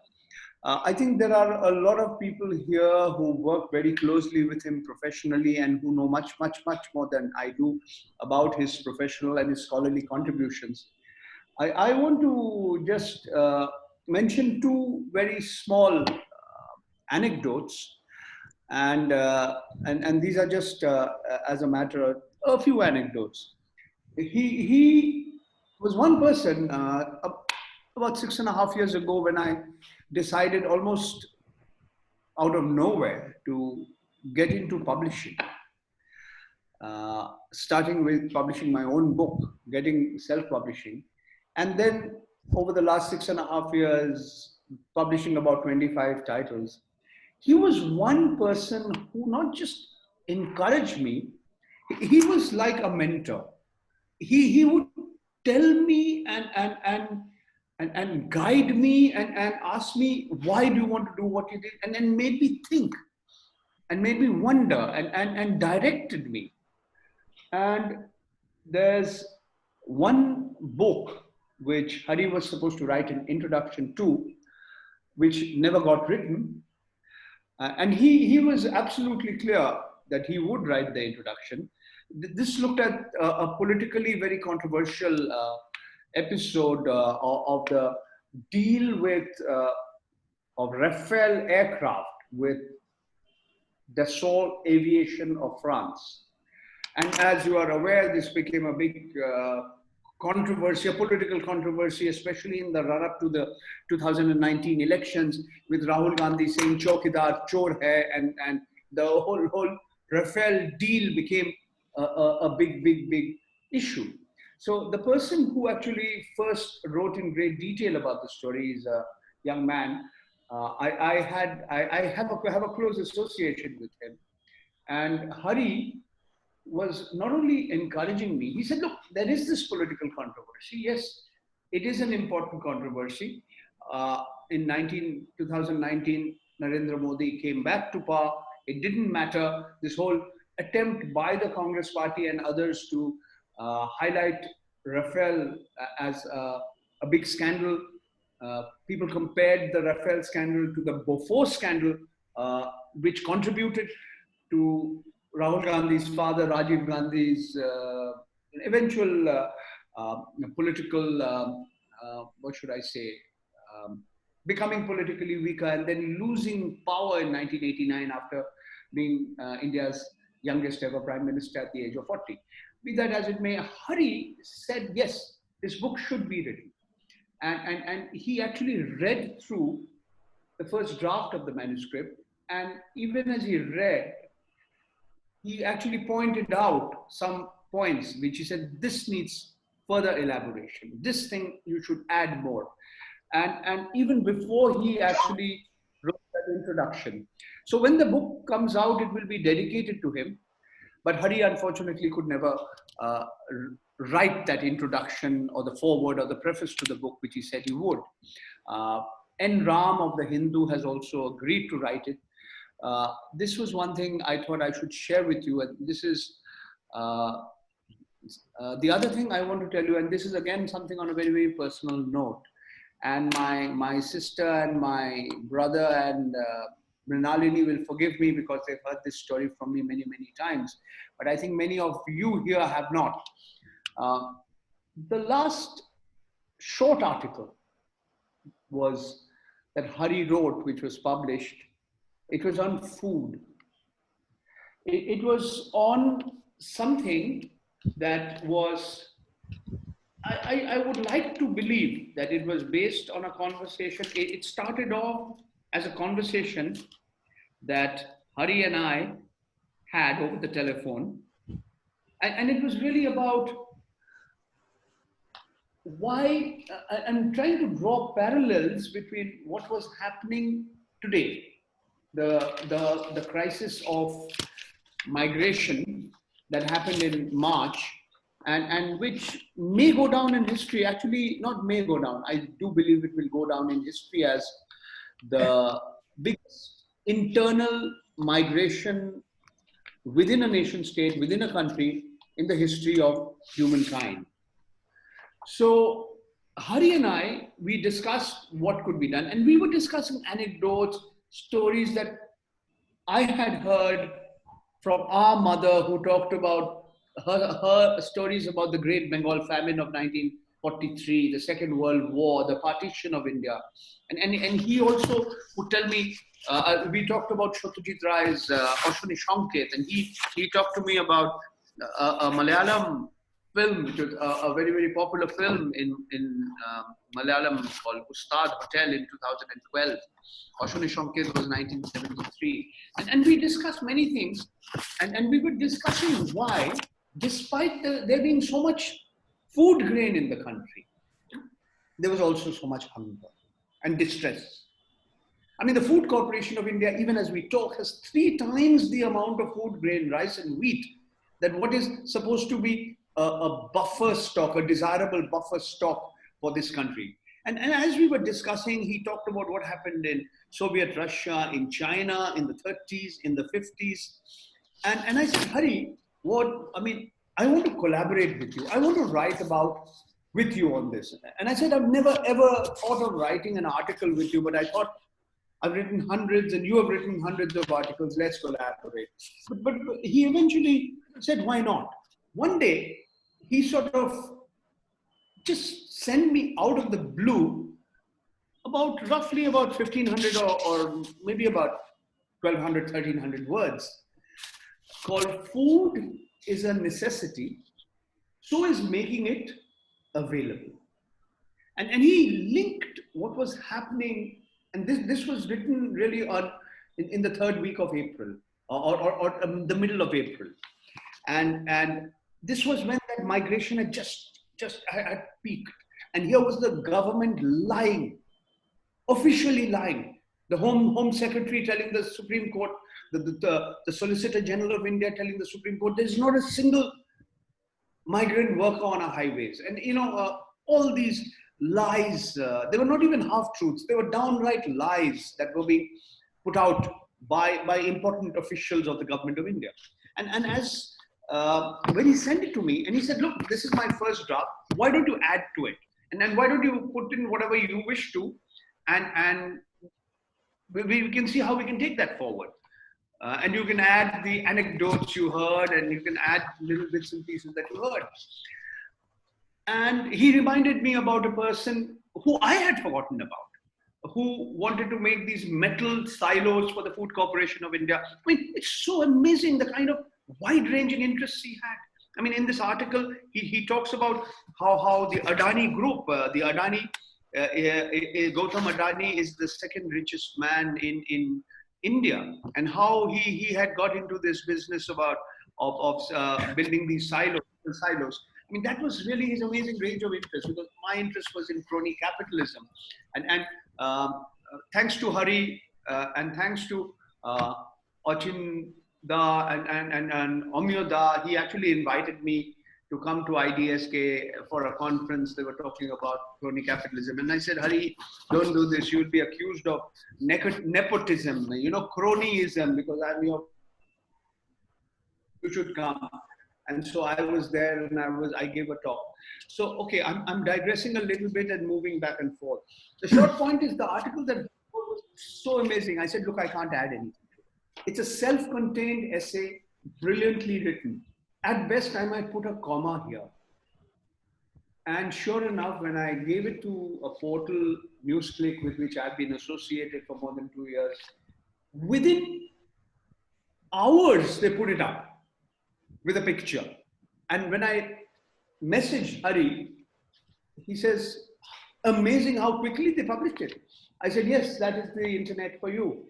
I think there are a lot of people here who work very closely with him professionally and who know much, much, much more than I do about his professional and his scholarly contributions. I want to just mention two very small anecdotes, and these are just as a matter of a few anecdotes. He was one person about 6.5 years ago when I decided almost out of nowhere to get into publishing. Starting with publishing my own book, getting self-publishing, and then over the last 6.5 years, publishing about 25 titles. He was one person who not just encouraged me, he was like a mentor. He would tell me and guide me and ask me, why do you want to do what you did? And then made me think and made me wonder and directed me. And there's one book which Hari was supposed to write an introduction to, which never got written. And he was absolutely clear that he would write the introduction. This looked at a politically very controversial episode of the deal with of Rafale aircraft with Dassault Aviation of France. And as you are aware, this became a big controversy, a political controversy, especially in the run-up to the 2019 elections, with Rahul Gandhi saying "Chaukidar chor hai," and the whole Rafale deal became a big issue. So the person who actually first wrote in great detail about the story is a young man. I have a close association with him, and Hari was not only encouraging me. He said, "Look, there is this political controversy. Yes, it is an important controversy. In 2019, Narendra Modi came back to power. It didn't matter. This whole attempt by the Congress party and others to highlight Rafale as a big scandal. People compared the Rafale scandal to the Bofors scandal, which contributed to Rahul Gandhi's father, Rajiv Gandhi's eventual political, what should I say, becoming politically weaker and then losing power in 1989 after being India's youngest ever prime minister at the age of 40. Be that as it may, Hari said, yes, this book should be written. And he actually read through the first draft of the manuscript. And even as he read, he actually pointed out some points which he said, this needs further elaboration. This thing you should add more. And even before he actually wrote that introduction. So when the book comes out, it will be dedicated to him. But Hari unfortunately could never write that introduction or the foreword or the preface to the book, which he said he would. N. Ram of the Hindu has also agreed to write it. This was one thing I thought I should share with you, and this is the other thing I want to tell you, and this is again something on a very personal note. And my sister and my brother and Mrinalini will forgive me because they've heard this story from me many times, but I think many of you here have not. The last short article was that Hari wrote, which was published. It was on food. It was on something that was, I would like to believe that it was based on a conversation. It started off as a conversation that Hari and I had over the telephone. And it was really about why, I'm trying to draw parallels between what was happening today, the crisis of migration that happened in March, and which may go down in history, actually not may go down, I do believe it will go down in history as the biggest internal migration within a nation state, within a country, in the history of humankind. So Hari and I, we discussed what could be done, and we were discussing anecdotes, stories that I had heard from our mother, who talked about her stories about the Great Bengal Famine of 1943, the Second World War, the partition of India. And he also would tell me, we talked about Satyajit Ray's Ashwini Sanket, and he talked to me about a Malayalam film, which was a very, very popular film in Malayalam called Ustad Hotel in 2012. Ashwini Sanket was 1973. And we discussed many things, and we were discussing why, despite there being so much food grain in the country, there was also so much hunger and distress. I mean, the Food Corporation of India, even as we talk, has 3 times the amount of food grain, rice and wheat, than what is supposed to be a buffer stock, a desirable buffer stock for this country. And as we were discussing, he talked about what happened in Soviet Russia, in China, in the 30s, in the 50s. And I said, Hari, I want to collaborate with you. I want to write with you on this. And I said, I've never ever thought of writing an article with you, but I thought, I've written hundreds and you have written hundreds of articles, let's collaborate. But he eventually said, why not? One day, he sort of just sent me out of the blue roughly about 1,500 or maybe about 1,200, 1,300 words, called Food is a Necessity, so is making it available. And he linked what was happening, and this was written really in the 3rd week of April, or the middle of April. And this was when that migration had just had peaked. And here was the government lying, officially lying. The Home Secretary telling the Supreme Court, the Solicitor General of India telling the Supreme Court, there's not a single migrant worker on our highways. And all these lies, they were not even half-truths, they were downright lies that were being put out by important officials of the government of India. And as when he sent it to me, and he said, look, this is my first draft, why don't you add to it? And then why don't you put in whatever you wish to, and we can see how we can take that forward. And you can add the anecdotes you heard, and you can add little bits and pieces that you heard. And he reminded me about a person who I had forgotten about, who wanted to make these metal silos for the Food Corporation of India. I mean, it's so amazing the kind of wide-ranging interests he had. I mean, in this article, he talks about how the Adani group, Gautam Adani is the 2nd richest man in India, and how he had got into this business of building these silos. I mean, that was really his amazing range of interest, because my interest was in crony capitalism. And thanks to Hari and thanks to Achin Da and Omyo Da, he actually invited me to come to IDSK for a conference. They were talking about crony capitalism. And I said, Hari, don't do this. You'll be accused of nepotism, cronyism, because you should come. And so I was there, and I gave a talk. So, okay, I'm digressing a little bit and moving back and forth. The short point is the article that was so amazing. I said, look, I can't add anything. It's a self-contained essay, brilliantly written. At best, I might put a comma here. And sure enough, when I gave it to a portal, NewsClick, with which I've been associated for more than 2 years, within hours, they put it up with a picture. And when I messaged Hari, he says, amazing how quickly they published it. I said, yes, that is the internet for you.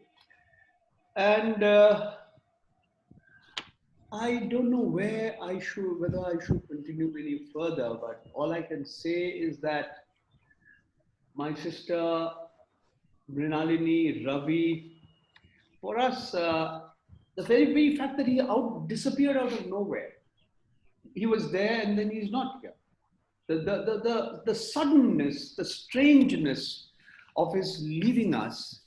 And I don't know whether I should continue any further, but all I can say is that my sister Mrinalini, Ravi, for us, the very fact that he disappeared out of nowhere. He was there and then he's not here. The suddenness, the strangeness of his leaving us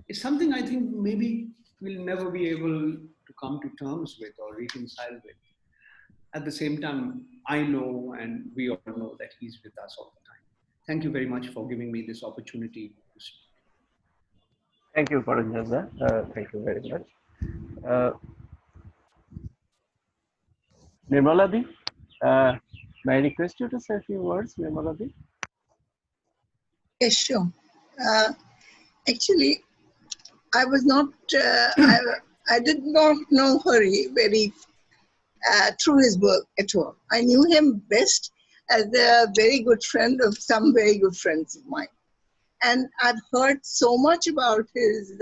is something I think maybe we'll never be able to come to terms with or reconcile with. At the same time, I know and we all know that he's with us all the time. Thank you very much for giving me this opportunity to speak. Thank you, Paranjaza. Thank you very much. Nirmaladi, may I request you to say a few words, Nirmaladi? Yes, sure. Actually, I was not, I did not know Hari very through his work at all. I knew him best as a very good friend of some very good friends of mine. And I've heard so much about his,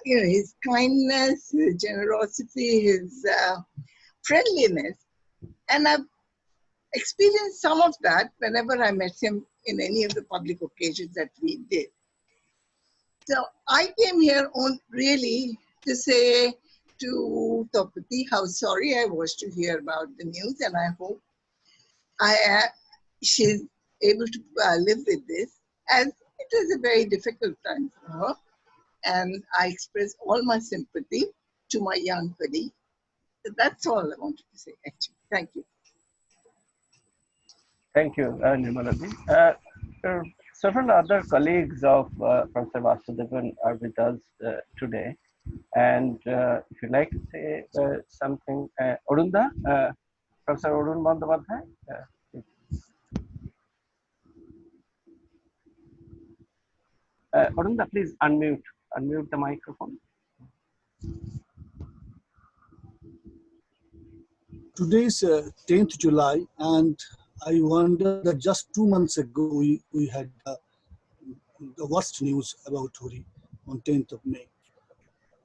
his kindness, his generosity, his friendliness. And I've experienced some of that whenever I met him in any of the public occasions that we did. So I came here on really to say to Taupati how sorry I was to hear about the news, and I hope she's able to live with this, as it is a very difficult time for her. And I express all my sympathy to my young Hari. So that's all I wanted to say, actually. Thank you. Thank you, Nirmaladi. Several other colleagues of Professor Vasudevan are with us today. And if you'd like to say something, Arunda, Professor Arun Bandhavadhyay. Arunda, please unmute the microphone. Today is 10th July, and I wonder that just 2 months ago we had the worst news about Hari on 10th of May.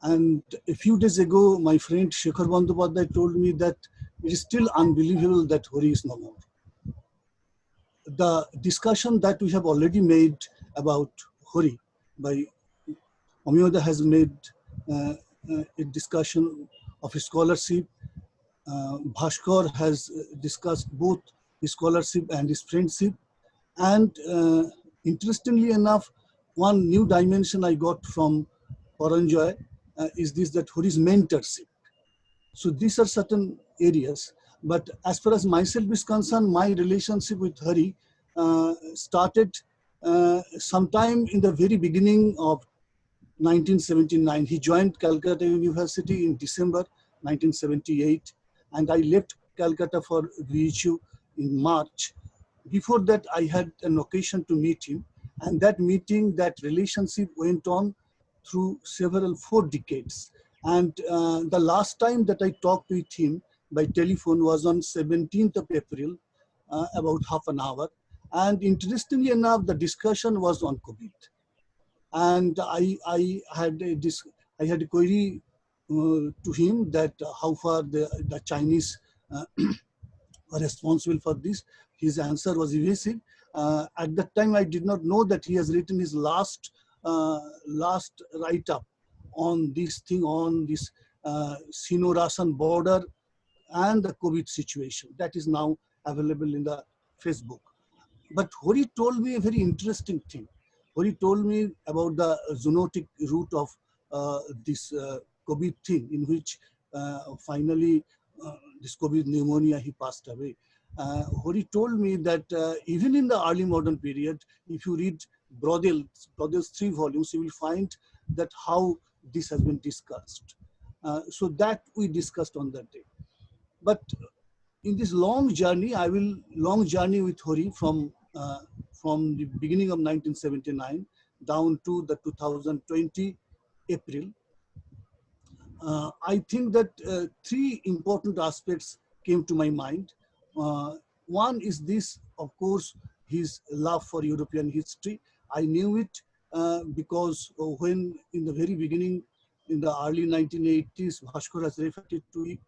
And a few days ago, my friend Shekhar Bandhavadhyay told me that it is still unbelievable that Hari is no more. The discussion that we have already made about Hari by Amyoda has made a discussion of his scholarship. Bhaskar has discussed both his scholarship and his friendship. And interestingly enough, one new dimension I got from Paranjoy is this, that Hari's mentorship. So these are certain areas. But as far as myself is concerned, my relationship with Hari started sometime in the very beginning of 1979. He joined Calcutta University in December 1978, and I left Calcutta for VHU in March. Before that, I had an occasion to meet him, and that meeting, that relationship went on through 4 decades. And the last time that I talked with him by telephone was on 17th of April, about half an hour. And interestingly enough, the discussion was on COVID. And I had a query to him that how far the Chinese were responsible for this. His answer was evasive. At that time, I did not know that he has written his last write-up on this thing, on this Sino-Russian border and the COVID situation. That is now available in the Facebook. But Hari told me a very interesting thing. Hari told me about the zoonotic route of this COVID thing, in which finally this COVID pneumonia, he passed away. Hari told me that even in the early modern period, if you read Brodel's 3 volumes, you will find that how this has been discussed. So that we discussed on that day. But in this long journey with Hari from the beginning of 1979 down to the 2020 April, I think that 3 important aspects came to my mind. One is this, of course, his love for European history. I knew it because when in the very beginning, in the early 1980s, Bhaskar has referred to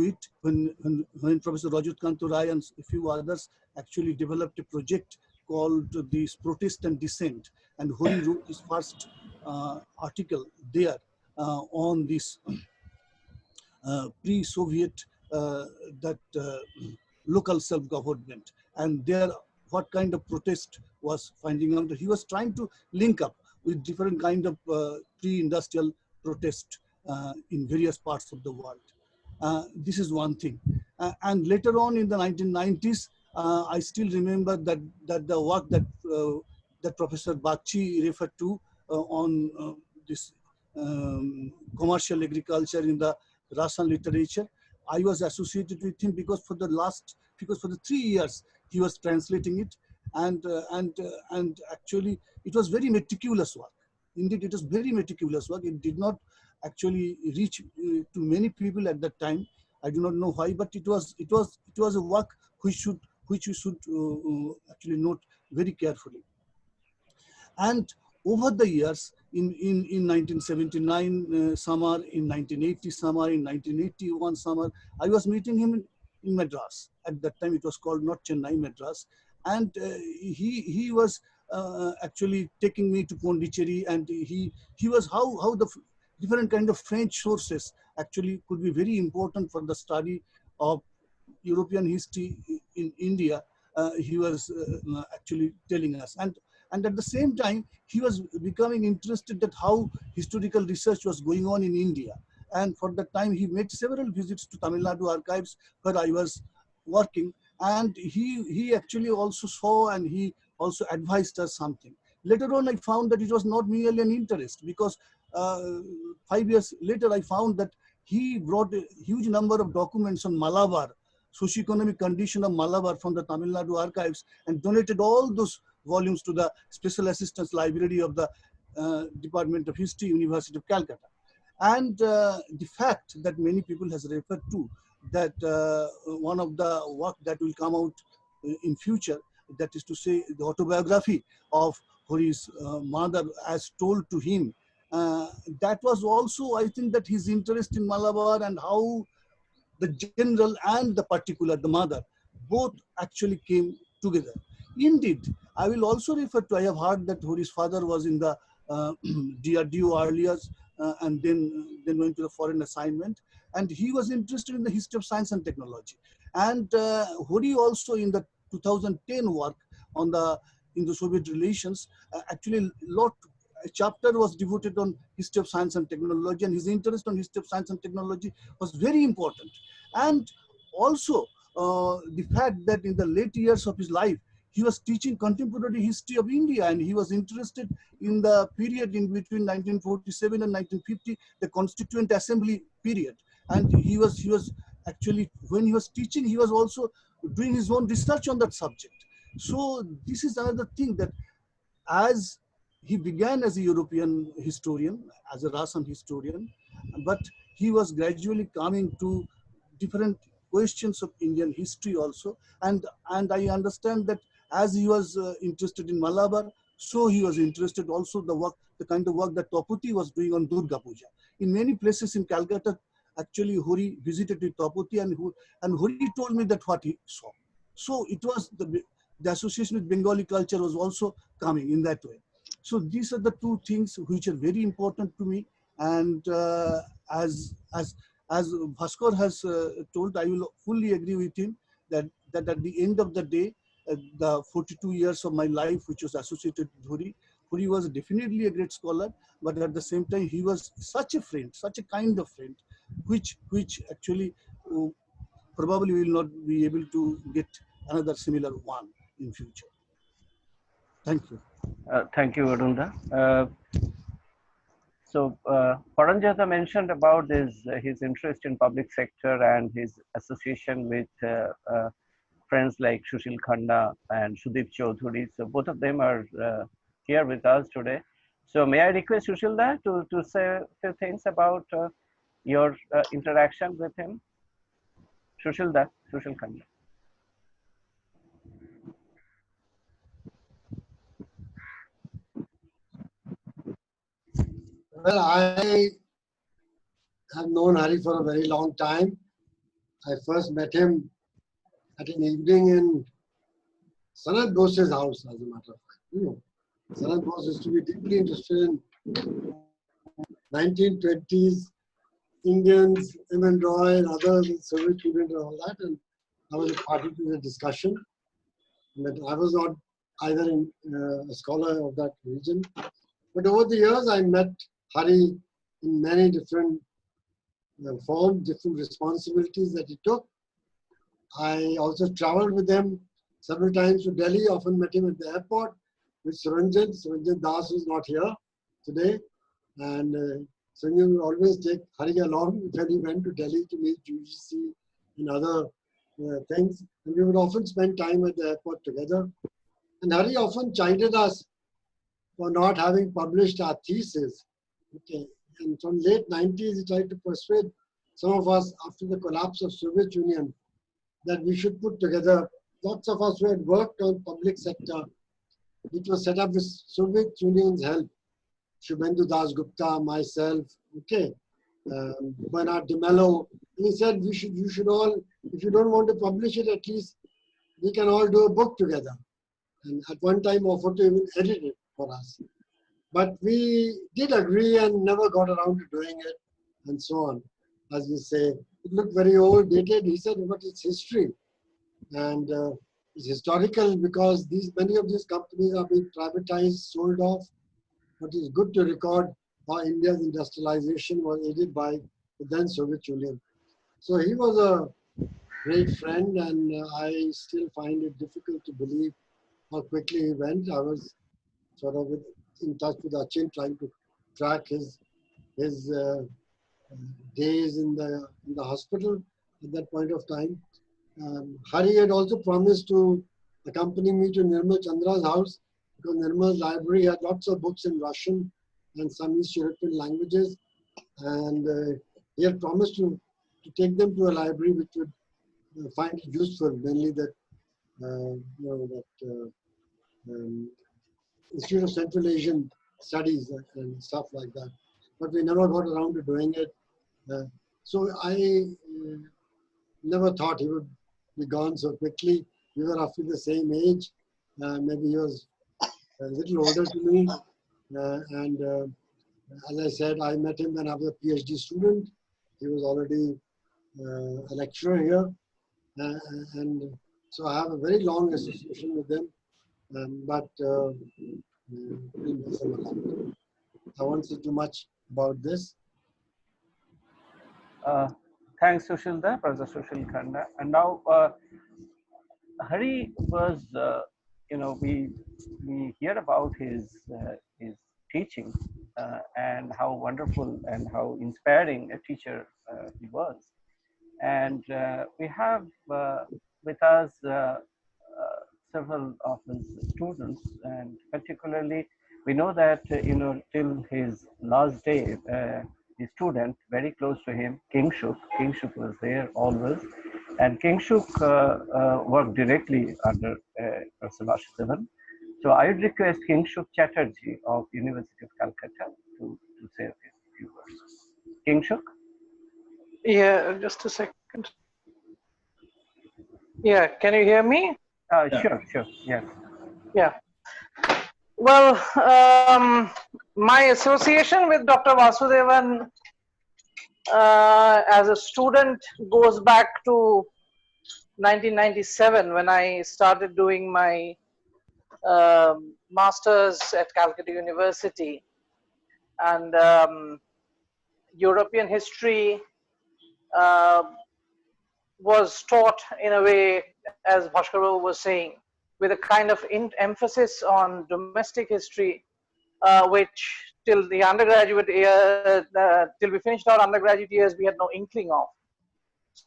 it when Professor Rajat Kanto Rai and a few others actually developed a project called this Protest and Dissent. And Hari wrote his first article there on this pre-Soviet that local self-government, and there what kind of protest was finding out that he was trying to link up with different kind of pre-industrial protest in various parts of the world. This is one thing. And later on in the 1990s, I still remember that the work that Professor Bagchi referred to on this commercial agriculture in the Russian literature. I was associated with him because for the 3 years he was translating it, and actually it was very meticulous work. Indeed, it was very meticulous work. It did not actually reach to many people at that time. I do not know why, but it was a work which we should actually note very carefully. And over the years, in 1979 summer, in 1980 summer, in 1981 summer, I was meeting him in Madras. At that time, it was called not Chennai, Madras. And he was actually taking me to Pondicherry, and he was how the different kind of French sources actually could be very important for the study of European history in India. He was actually telling us, and at the same time, he was becoming interested at how historical research was going on in India. And for that time, he made several visits to Tamil Nadu archives where I was working. And he actually also saw, and he also advised us something. Later on, I found that it was not merely an interest, because 5 years later, I found that he brought a huge number of documents on Malabar, socioeconomic condition of Malabar from the Tamil Nadu archives, and donated all those volumes to the Special Assistance Library of the Department of History, University of Calcutta. And the fact that many people has referred to, that one of the work that will come out in future, that is to say the autobiography of Hari's mother as told to him, that was also, I think, that his interest in Malabar and how the general and the particular, the mother, both actually came together. Indeed, I will also refer to, I have heard that Hari's father was in the DRDO earlier, and then went to the foreign assignment, and he was interested in the history of science and technology. And Hari also in the 2010 work on the Indo-Soviet relations, actually a chapter was devoted on history of science and technology, and his interest on history of science and technology was very important. And also the fact that in the late years of his life, he was teaching contemporary history of India, and he was interested in the period in between 1947 and 1950, the Constituent Assembly period. And he was actually, when he was teaching, he was also doing his own research on that subject. So this is another thing, that as he began as a European historian, as a Russian historian, but he was gradually coming to different questions of Indian history also. And I understand that as he was interested in Malabar, so he was interested also the kind of work that Tapoti was doing on Durga Puja. In many places in Calcutta, actually Hari visited with Tapoti, and Hari told me that what he saw. So it was the association with Bengali culture was also coming in that way. So these are the two things which are very important to me. And as Bhaskar has told, I will fully agree with him that at the end of the day, the 42 years of my life which was associated with Hari was definitely a great scholar, but at the same time he was such a friend, such a kind of friend, which actually probably will not be able to get another similar one in future. Thank you. Thank you, Arunda. So Paranjata mentioned about his interest in public sector and his association with friends like Sushil Khanda and Sudeep Chaudhuri. So both of them are here with us today. So may I request Sushil Da to say a few things about your interaction with him? Sushil Khanda. Well, I have known Hari for a very long time. I first met him at an evening in Sanat Bose's house, as a matter of fact. You know, Sanat Bose used to be deeply interested in 1920s Indians, Emin Roy and others, Soviet Union and all that. And I was a party to the discussion. But I was not either a scholar of that region. But over the years, I met Hari in many different forms, different responsibilities that he took. I also traveled with him several times to Delhi, often met him at the airport with Suranjan Das, who is not here today. And Suranjan would always take Hari along when he went to Delhi to meet UGC and other things. And we would often spend time at the airport together. And Hari often chided us for not having published our thesis. Okay. And from late 90s, he tried to persuade some of us after the collapse of Soviet Union that we should put together, lots of us who had worked on public sector. It was set up with Soviet Union's help. Shubhendu Das Gupta, myself, okay, Bernard de Mello. And he said, you should all, if you don't want to publish it, at least we can all do a book together. And at one time offered to even edit it for us. But we did agree and never got around to doing it and so on. As we say, it looked very old, dated. He said, but it's history. And it's historical because many of these companies are being privatized, sold off. But it's good to record how India's industrialization was aided by the then Soviet Union. So he was a great friend, and I still find it difficult to believe how quickly he went. I was sort of in touch with Achin, trying to track his days in the hospital at that point of time. Hari had also promised to accompany me to Nirmal Chandra's house, because Nirmal's library had lots of books in Russian and some East European languages. And he had promised to take them to a library which would find it useful, mainly that, Institute of Central Asian Studies and stuff like that. But we never got around to doing it. So I never thought he would be gone so quickly. We were roughly the same age. Maybe he was a little older to me. As I said, I met him when I was a PhD student. He was already a lecturer here. And so I have a very long association with him. But I won't say too much about this. Thanks, Sushilda, Professor Sushil Khanda. And now, Hari was, we hear about his teaching and how wonderful and how inspiring a teacher he was. And we have with us several of his students, and particularly we know that till his last day, the student very close to him, Kingshuk was there always, and Kingshuk worked directly under Professor Vasudevan. So I would request Kingshuk Chatterjee of University of Calcutta to say a few words. Kingshuk? Yeah, just a second. Yeah, can you hear me? Sure, yes. Yeah. Well, my association with Dr. Vasudevan as a student goes back to 1997 when I started doing my master's at Calcutta University. And European history was taught in a way, as Bhaskar was saying, with a kind of emphasis on domestic history, which till the undergraduate year, till we finished our undergraduate years, we had no inkling of.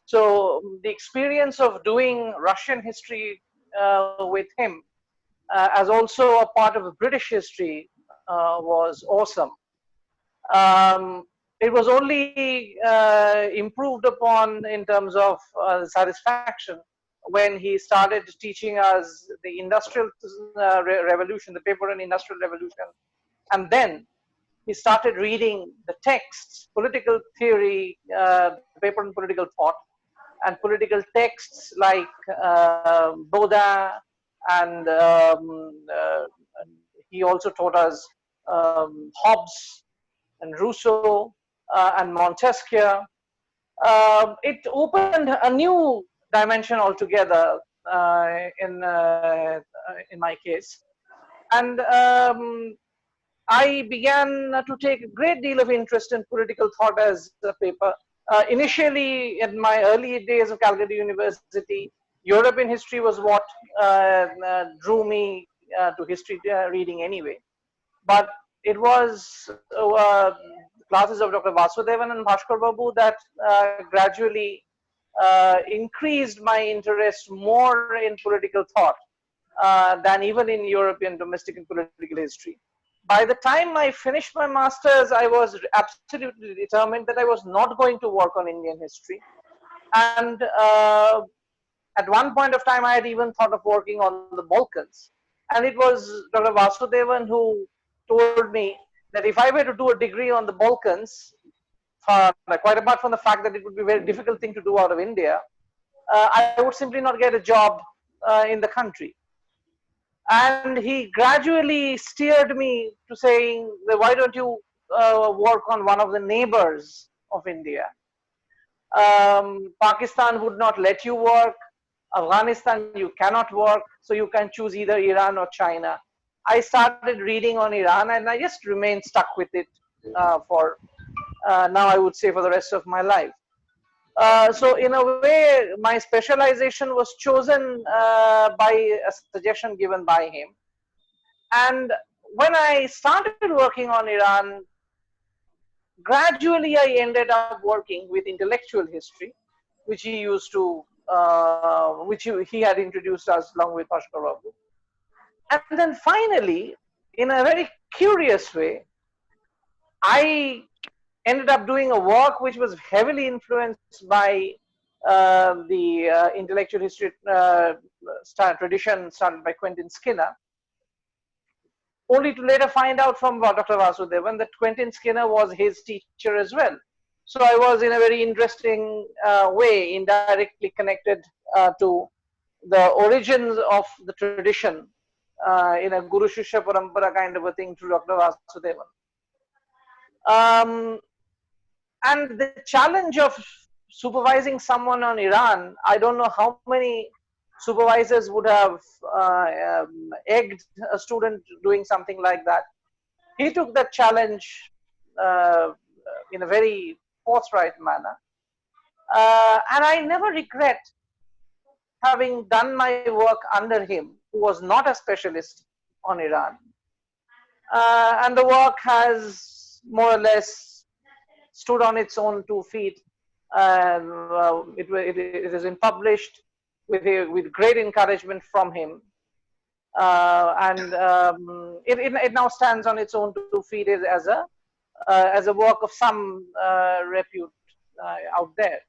So the experience of doing Russian history with him, as also a part of British history, was awesome. It was only improved upon in terms of satisfaction when he started teaching us the industrial revolution, the paper and industrial revolution, and then he started reading the texts, political theory, paper on political thought, and political texts like Baudin, and he also taught us Hobbes and Rousseau and Montesquieu. It opened a new dimension altogether in my case, and I began to take a great deal of interest in political thought as a paper. Initially, in my early days of Calcutta University, European history was what drew me to history reading anyway. But it was classes of Dr. Vasudevan and Bhaskar Babu that gradually increased my interest more in political thought than even in European domestic and political history. By the time I finished my master's, I was absolutely determined that I was not going to work on Indian history. And at one point of time, I had even thought of working on the Balkans. And it was Dr. Vasudevan who told me that if I were to do a degree on the Balkans, quite apart from the fact that it would be a very difficult thing to do out of India, I would simply not get a job in the country. And he gradually steered me to saying, why don't you work on one of the neighbors of India? Pakistan would not let you work. Afghanistan, you cannot work. So you can choose either Iran or China. I started reading on Iran, and I just remained stuck with it for now, I would say, for the rest of my life. So in a way, my specialization was chosen by a suggestion given by him. And when I started working on Iran, gradually I ended up working with intellectual history, which he used to, which he had introduced us along with Bhaskar Babu. And then finally, in a very curious way, I ended up doing a work which was heavily influenced by the intellectual history tradition started by Quentin Skinner, only to later find out from Dr. Vasudevan that Quentin Skinner was his teacher as well. So I was in a very interesting way indirectly connected to the origins of the tradition in a Guru Shishya Parampara kind of a thing through Dr. Vasudevan. And the challenge of supervising someone on Iran, I don't know how many supervisors would have egged a student doing something like that. He took that challenge in a very forthright manner. And I never regret having done my work under him, who was not a specialist on Iran. And the work has more or less stood on its own 2 feet. It has been published with great encouragement from him. It now stands on its own 2 feet as a work of some repute out there.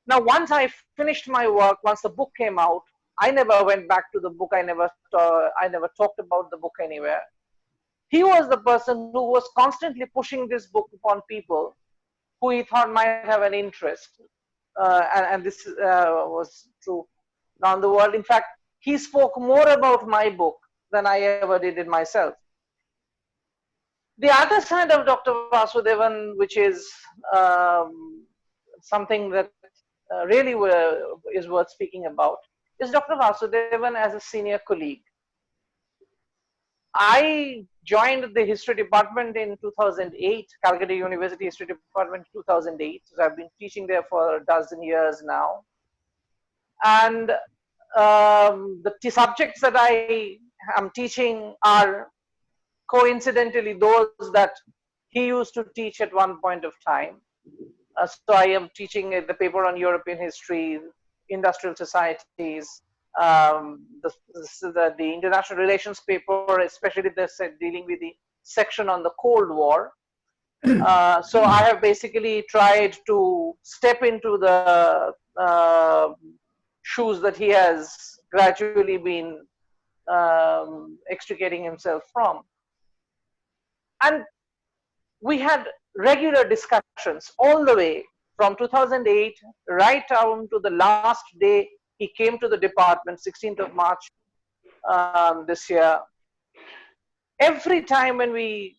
Now, once I finished my work, once the book came out, I never went back to the book. I never talked about the book anywhere. He was the person who was constantly pushing this book upon people who he thought might have an interest. And this was true around the world. In fact, he spoke more about my book than I ever did it myself. The other side of Dr. Vasudevan, which is something that really is worth speaking about, is Dr. Vasudevan as a senior colleague. I joined the history department in 2008, Calcutta University History Department 2008. So I've been teaching there for a dozen years now. And the subjects that I am teaching are coincidentally those that he used to teach at one point of time. So I am teaching the paper on European history, industrial societies, the international relations paper, especially dealing with the section on the Cold War. So I have basically tried to step into the shoes that he has gradually been extricating himself from. And we had regular discussions all the way from 2008 right down to the last day he came to the department, 16th of March this year. Every time when we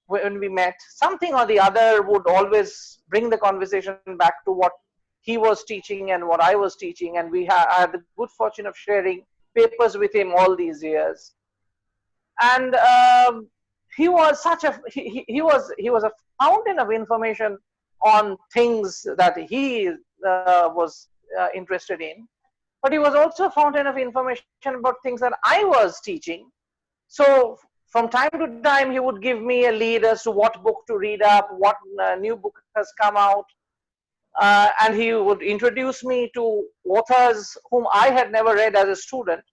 met, something or the other would always bring the conversation back to what he was teaching and what I was teaching, and I had the good fortune of sharing papers with him all these years. And he was such a he was a fountain of information on things that he was interested in, but he was also a fountain of information about things that I was teaching. So from time to time, he would give me a lead as to what book to read up, what new book has come out, and he would introduce me to authors whom I had never read as a student,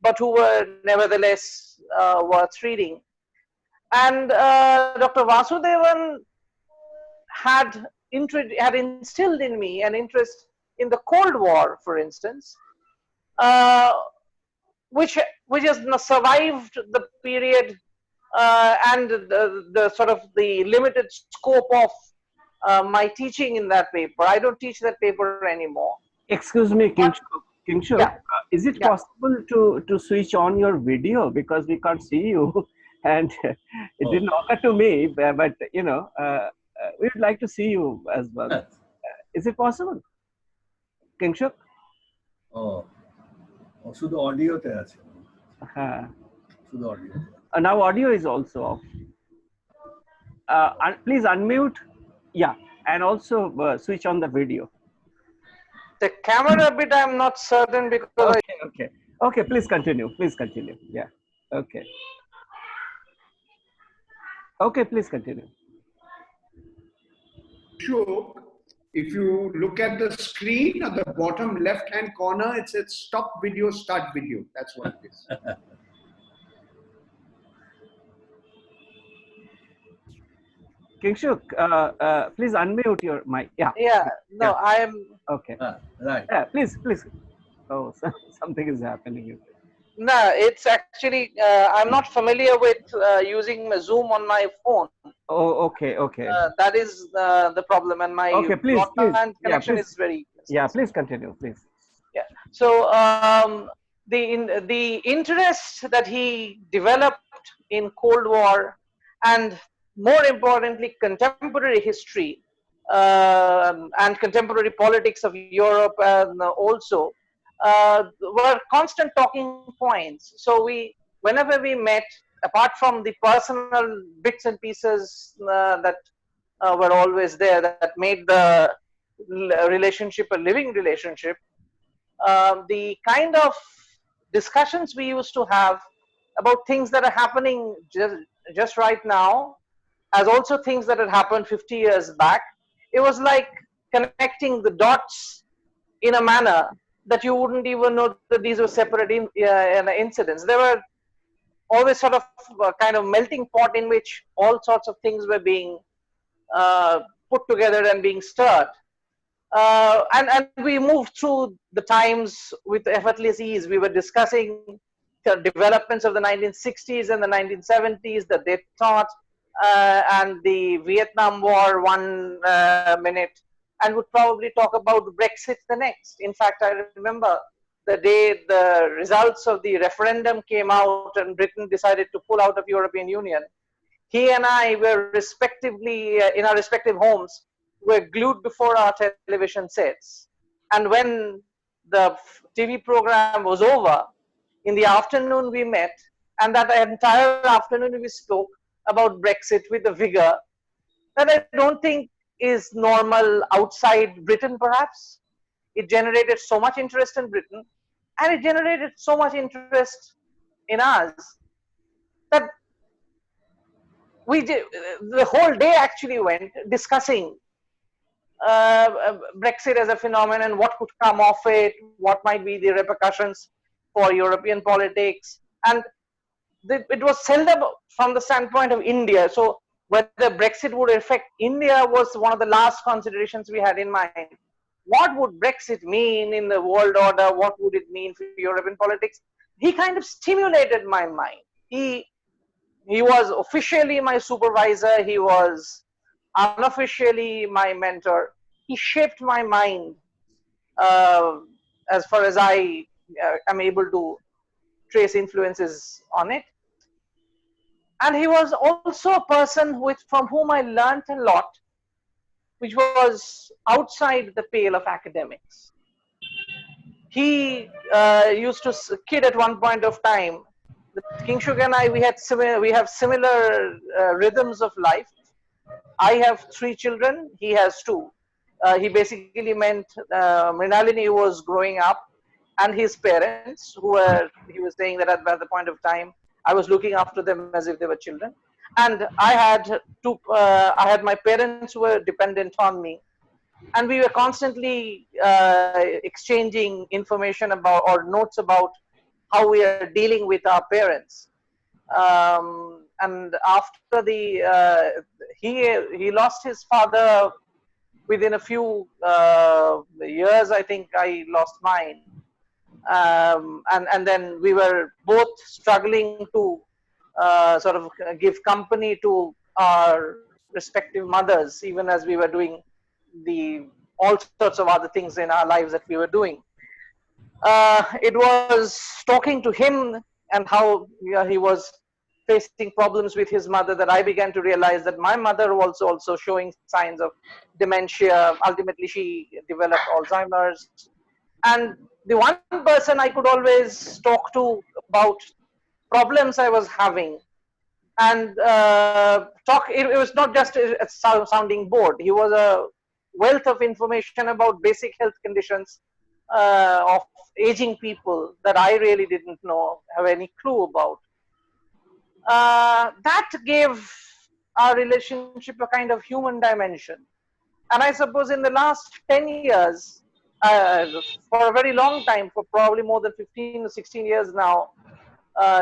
but who were nevertheless worth reading. And Dr. Vasudevan had instilled in me an interest in the Cold War, for instance, which has survived the period and the sort of the limited scope of my teaching in that paper. I don't teach that paper anymore. Excuse me, Kingshuk, Yeah. Is it possible to switch on your video, because we can't see you, and it didn't occur to me, but you know, we would like to see you as well. Is it possible, Kingshuk? শুধু অডিওতে আছে হ্যাঁ শুধু audio now audio is also off. Please unmute, yeah, and also switch on the video. The camera bit I'm not certain, because okay, please continue, yeah, okay, please continue. Sure. If you look at the screen at the bottom left hand corner, it says stop video, start video. That's what it is. Kingshuk, please unmute your mic. No, I am okay. Right. Yeah, please. Oh, something is happening. No, it's actually I'm not familiar with using Zoom on my phone. Oh, okay. That is the problem, and my broadband connection is very. Yeah, please continue, please. Yeah. So the interest that he developed in Cold War, and more importantly, contemporary history and contemporary politics of Europe, and also were constant talking points. So whenever we met, apart from the personal bits and pieces that were always there, that made the relationship a living relationship, the kind of discussions we used to have about things that are happening just right now, as also things that had happened 50 years back, it was like connecting the dots in a manner that you wouldn't even know that these were separate incidents. They were always sort of a kind of melting pot in which all sorts of things were being put together and being stirred. And we moved through the times with effortless ease. We were discussing the developments of the 1960s and the 1970s, the détente, and the Vietnam War one minute, and would probably talk about Brexit the next. In fact, I remember the day the results of the referendum came out and Britain decided to pull out of European Union. He and I were respectively, in our respective homes, were glued before our television sets. And when the TV program was over, in the afternoon we met, and that entire afternoon we spoke about Brexit with a vigor that I don't think is normal outside Britain, perhaps. It generated so much interest in Britain, and it generated so much interest in us that the whole day actually went discussing Brexit as a phenomenon, what could come of it, what might be the repercussions for European politics, and it was seldom from the standpoint of India. So whether Brexit would affect India was one of the last considerations we had in mind. What would Brexit mean in the world order? What would it mean for European politics? He kind of stimulated my mind. He he was officially my supervisor. He was unofficially my mentor. He shaped my mind uh, as far as I am able to trace influences on it. And he was also a person from whom I learned a lot, which was outside the pale of academics. He used to kid at one point of time that King Shuk and I, we have similar rhythms of life. I have 3 children, he has 2. He basically meant Mrinalini, who was growing up, and his parents, he was saying that at the point of time, I was looking after them as if they were children. And I had my parents who were dependent on me. And we were constantly exchanging information about, or notes about, how we are dealing with our parents. And after he lost his father within a few years, I think I lost mine. And then we were both struggling to sort of give company to our respective mothers, even as we were doing all sorts of other things in our lives that we were doing. It was talking to him and how he was facing problems with his mother that I began to realize that my mother was also showing signs of dementia. Ultimately, she developed Alzheimer's. And the one person I could always talk to about problems I was having, and it was not just a sounding board. He was a wealth of information about basic health conditions of aging people that I really didn't have any clue about. That gave our relationship a kind of human dimension. And I suppose in the last 10 years, for a very long time, for probably more than 15 or 16 years now,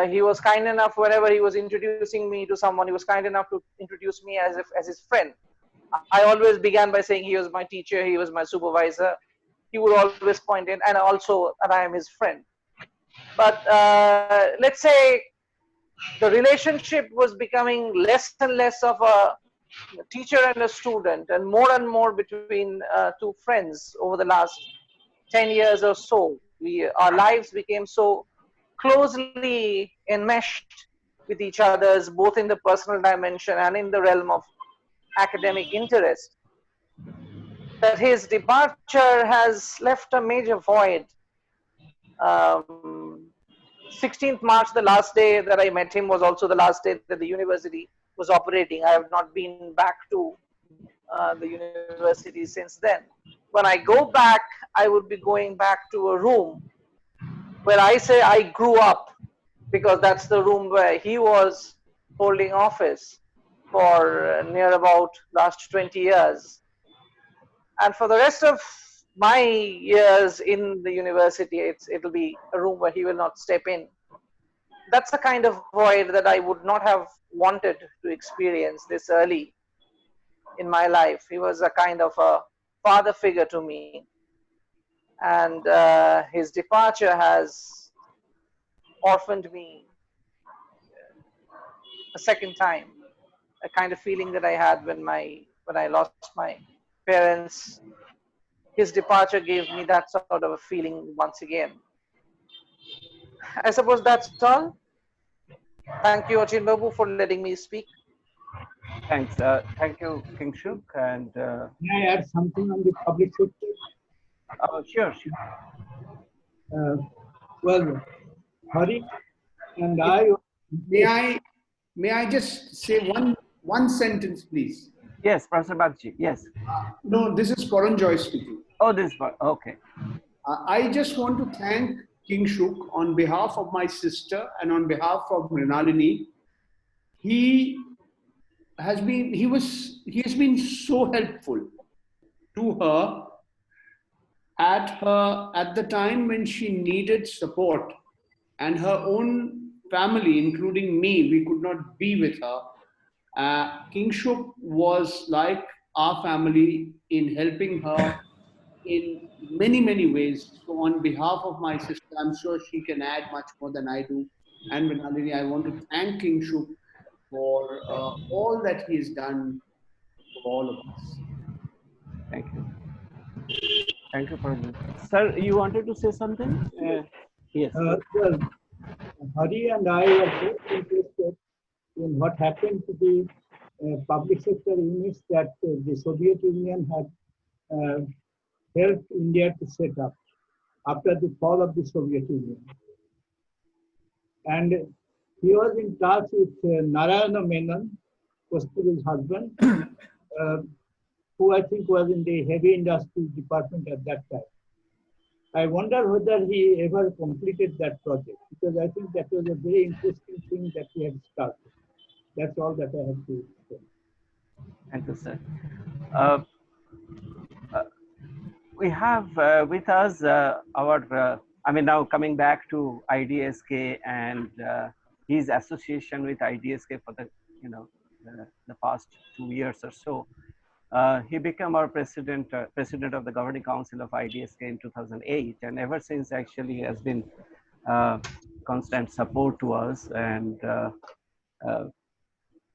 he was kind enough, whenever he was introducing me to someone, he was kind enough to introduce me as his friend. I always began by saying he was my teacher, he was my supervisor. He would always point in, and also that I am his friend. But let's say the relationship was becoming less and less of a teacher and a student, and more between 2 friends over the last 10 years or so. Our lives became so closely enmeshed with each other's, both in the personal dimension and in the realm of academic interest, that his departure has left a major void. 16th March, the last day that I met him, was also the last day that the university was operating. I have not been back to the university since then. When I go back, I would be going back to a room where I say I grew up, because that's the room where he was holding office for near about last 20 years. And for the rest of my years in the university, it'll be a room where he will not step in. That's the kind of void that I would not have wanted to experience this early in my life. He was a kind of a father figure to me. And his departure has orphaned me a second time. A kind of feeling that I had when I lost my parents. His departure gave me that sort of a feeling once again. I suppose that's all. Thank you, Achin Babu, for letting me speak. Thanks. Thank you, King Shuk. And may I add something on the public sector? Sure. Well, Hari and I. May I just say one sentence, please? Yes, Professor Bagchi. Yes. No, this is Paranjoy speaking. Oh, this part. Okay. I just want to thank King Shuk on behalf of my sister and on behalf of Mrinalini. He has been so helpful to her at the time when she needed support, and her own family, including me, we could not be with her. King Shuk was like our family in helping her in many ways. So on behalf of my sister, I'm sure she can add much more than I do. And Mrinalini, I want to thank King Shuk for all that he has done for all of us. Thank you. Thank you for this. Sir, you wanted to say something? Yes. Well, Hari and I were both interested in what happened to the public sector units that the Soviet Union had helped India to set up after the fall of the Soviet Union. And he was in touch with Narayana Menon, Kasturi's husband, who I think was in the heavy industry department at that time. I wonder whether he ever completed that project, because I think that was a very interesting thing that he had started. That's all that I have to say. Thank you, sir. We have with us now coming back to IDSK and his association with IDSK for the past 2 years or so. He became our president of the Governing Council of IDSK in 2008, and ever since actually he has been constant support to us and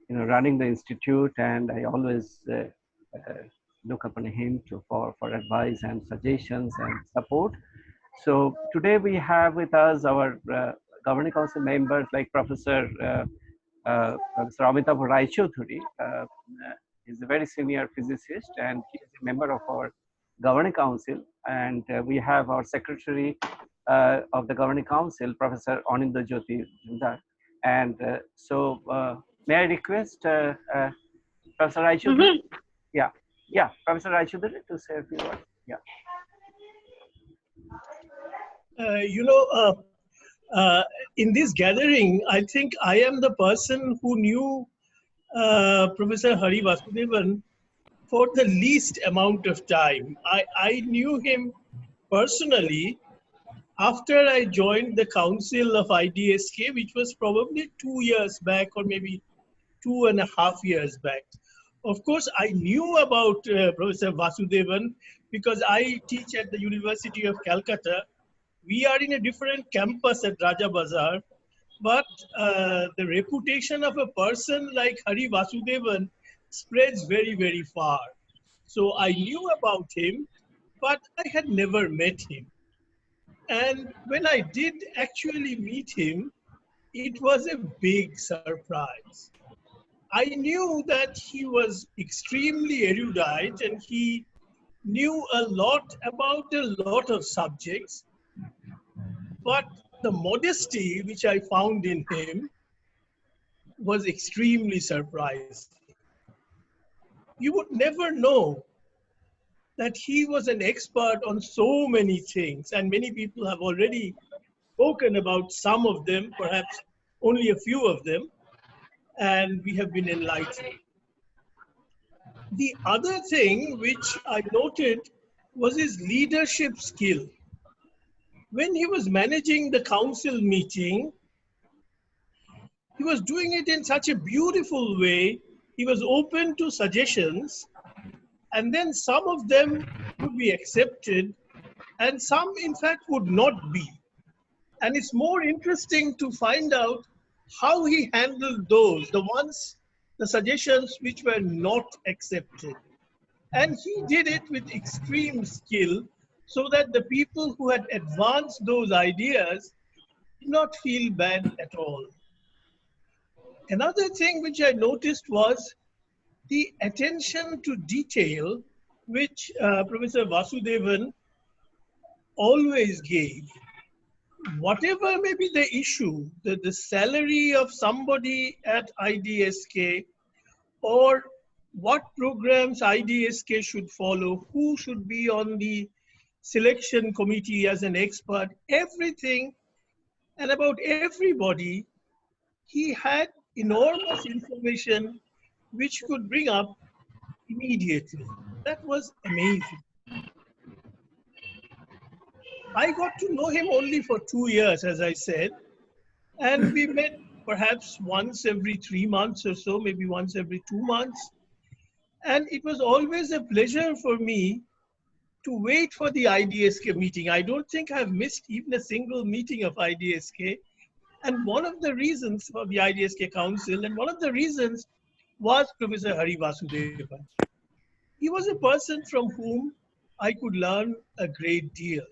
running the institute, and I always look upon him for advice and suggestions and support. So today we have with us our Governing Council members like Professor Amitabh Raichaudhuri. He's a very senior physicist and he is a member of our Governing Council. And we have our Secretary of the Governing Council, Professor Anindya Jyoti Jindal. And may I request Professor Raichaudhuri? Yeah, Professor Raichaudhuri to say a few words. Yeah. In this gathering, I think I am the person who knew Professor Hari Vasudevan for the least amount of time. I knew him personally after I joined the council of IDSK, which was probably 2 years back or maybe 2.5 years back. Of course, I knew about Professor Vasudevan because I teach at the University of Calcutta. We are in a different campus at Raja Bazar, but the reputation of a person like Hari Vasudevan spreads very, very far. So I knew about him, but I had never met him. And when I did actually meet him, it was a big surprise. I knew that he was extremely erudite and he knew a lot about a lot of subjects, but the modesty which I found in him was extremely surprising. You would never know that he was an expert on so many things, and many people have already spoken about some of them, perhaps only a few of them, and we have been enlightened. The other thing which I noted was his leadership skill. When he was managing the council meeting, he was doing it in such a beautiful way. He was open to suggestions, and then some of them would be accepted, and some, in fact, would not be. And it's more interesting to find out how he handled those, the suggestions which were not accepted. And he did it with extreme skill so that the people who had advanced those ideas did not feel bad at all. Another thing which I noticed was the attention to detail which Professor Vasudevan always gave. Whatever may be the issue, the salary of somebody at IDSK, or what programs IDSK should follow, who should be on the selection committee as an expert, everything and about everybody, he had enormous information which could bring up immediately. That was amazing. I got to know him only for 2 years, as I said, and we met perhaps once every 3 months or so, maybe once every 2 months. And it was always a pleasure for me to wait for the IDSK meeting. I don't think I've missed even a single meeting of IDSK. And one of the reasons for the IDSK Council, and one of the reasons was Professor Hari Vasudevan. He was a person from whom I could learn a great deal,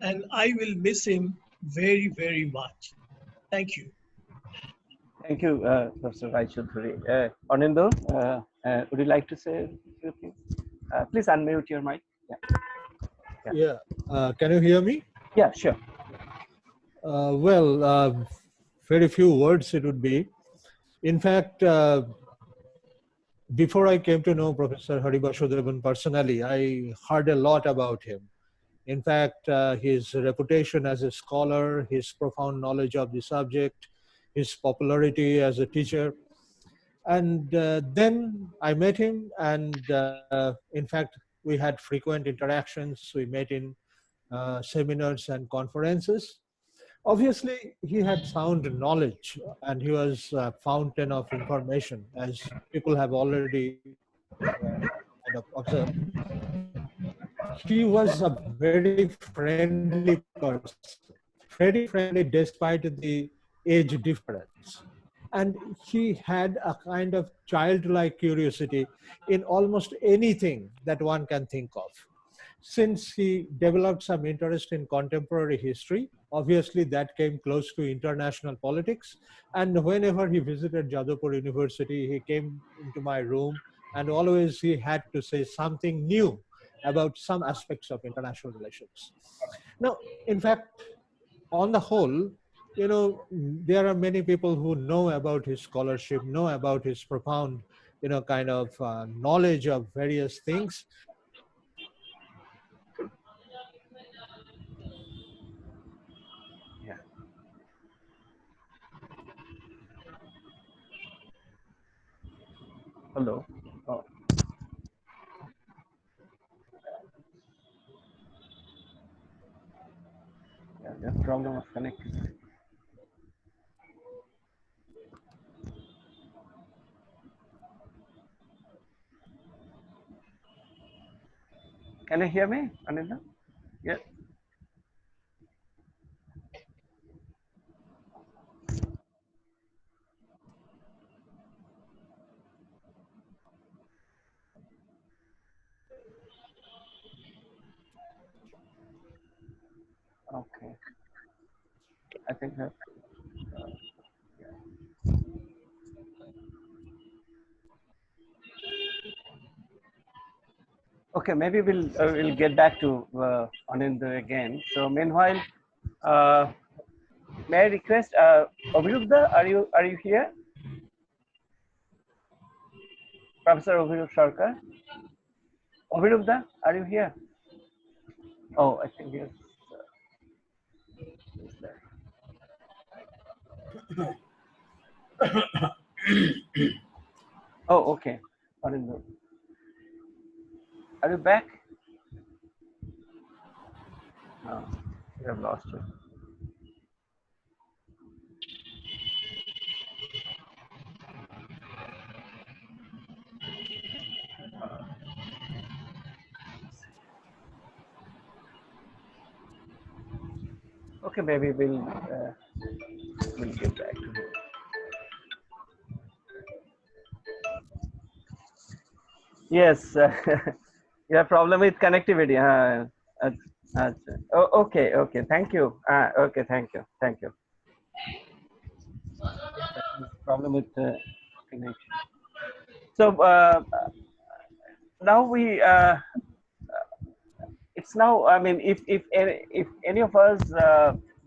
and I will miss him very, very much. Thank you. Thank you, Professor Raichaudhuri. Anindo, would you like to say a few things? Please unmute your mic. Yeah. Can you hear me? Yeah, sure. Very few words it would be. In fact, before I came to know Professor Hari Vasudevan personally, I heard a lot about him. In fact, his reputation as a scholar, his profound knowledge of the subject, his popularity as a teacher. And then I met him, and in fact, we had frequent interactions. We met in seminars and conferences. Obviously, he had sound knowledge, and he was a fountain of information, as people have already kind of observed. He was a very friendly person, very friendly despite the age difference. And he had a kind of childlike curiosity in almost anything that one can think of. Since he developed some interest in contemporary history, obviously that came close to international politics. And whenever he visited Jadavpur University, he came into my room, and always he had to say something new about some aspects of international relations. Now, in fact, on the whole, you know, there are many people who know about his scholarship, know about his profound, you know, kind of knowledge of various things. Yeah. Hello. Oh. Yeah, there's a problem of connectivity. Can you hear me, Ananda? Yeah. Okay. I think that. Okay, maybe we'll get back to Ananda again. So meanwhile, may I request Abhirubda, are you here? Professor Abhirub Sarkar? Abhirubda, are you here? Oh, I think yes. Oh, okay. Ananda. Are you back? No, we have lost you. Okay, maybe we'll get back to it. Yes, you have problem with connectivity. Oh, okay, okay. Thank you. Okay, thank you, thank you. Problem with connection. So now we. It's now. I mean, if any of us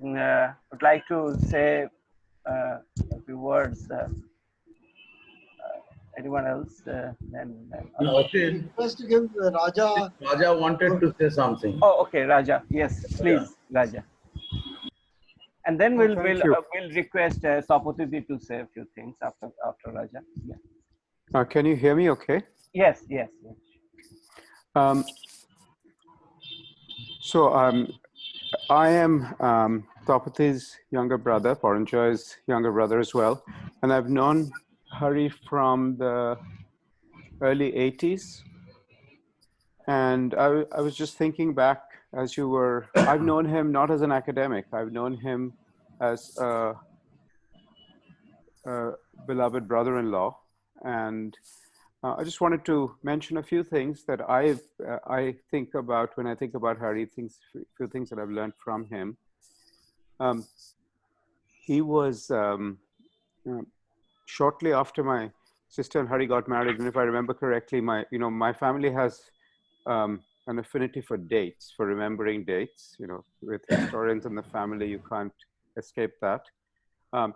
would like to say a few words. Anyone else? Then First to give Raja. Raja wanted to say something. Oh, okay, Raja. Yes, please, Yeah. Raja. And then we'll request Sapotiti to say a few things after Raja. Yeah. Can you hear me? Okay. Yes, yes. So I am Tapati's younger brother, Paranjoy's younger brother as well, and I've known Hari from the early 80s. And I was just thinking back as you were, I've known him not as an academic, I've known him as a beloved brother-in-law, and I just wanted to mention a few things that I think about when I think about Hari. Few things that I've learned from him. He was shortly after my sister and Hari got married, and if I remember correctly, my family has an affinity for dates, for remembering dates. With historians in the family, you can't escape that.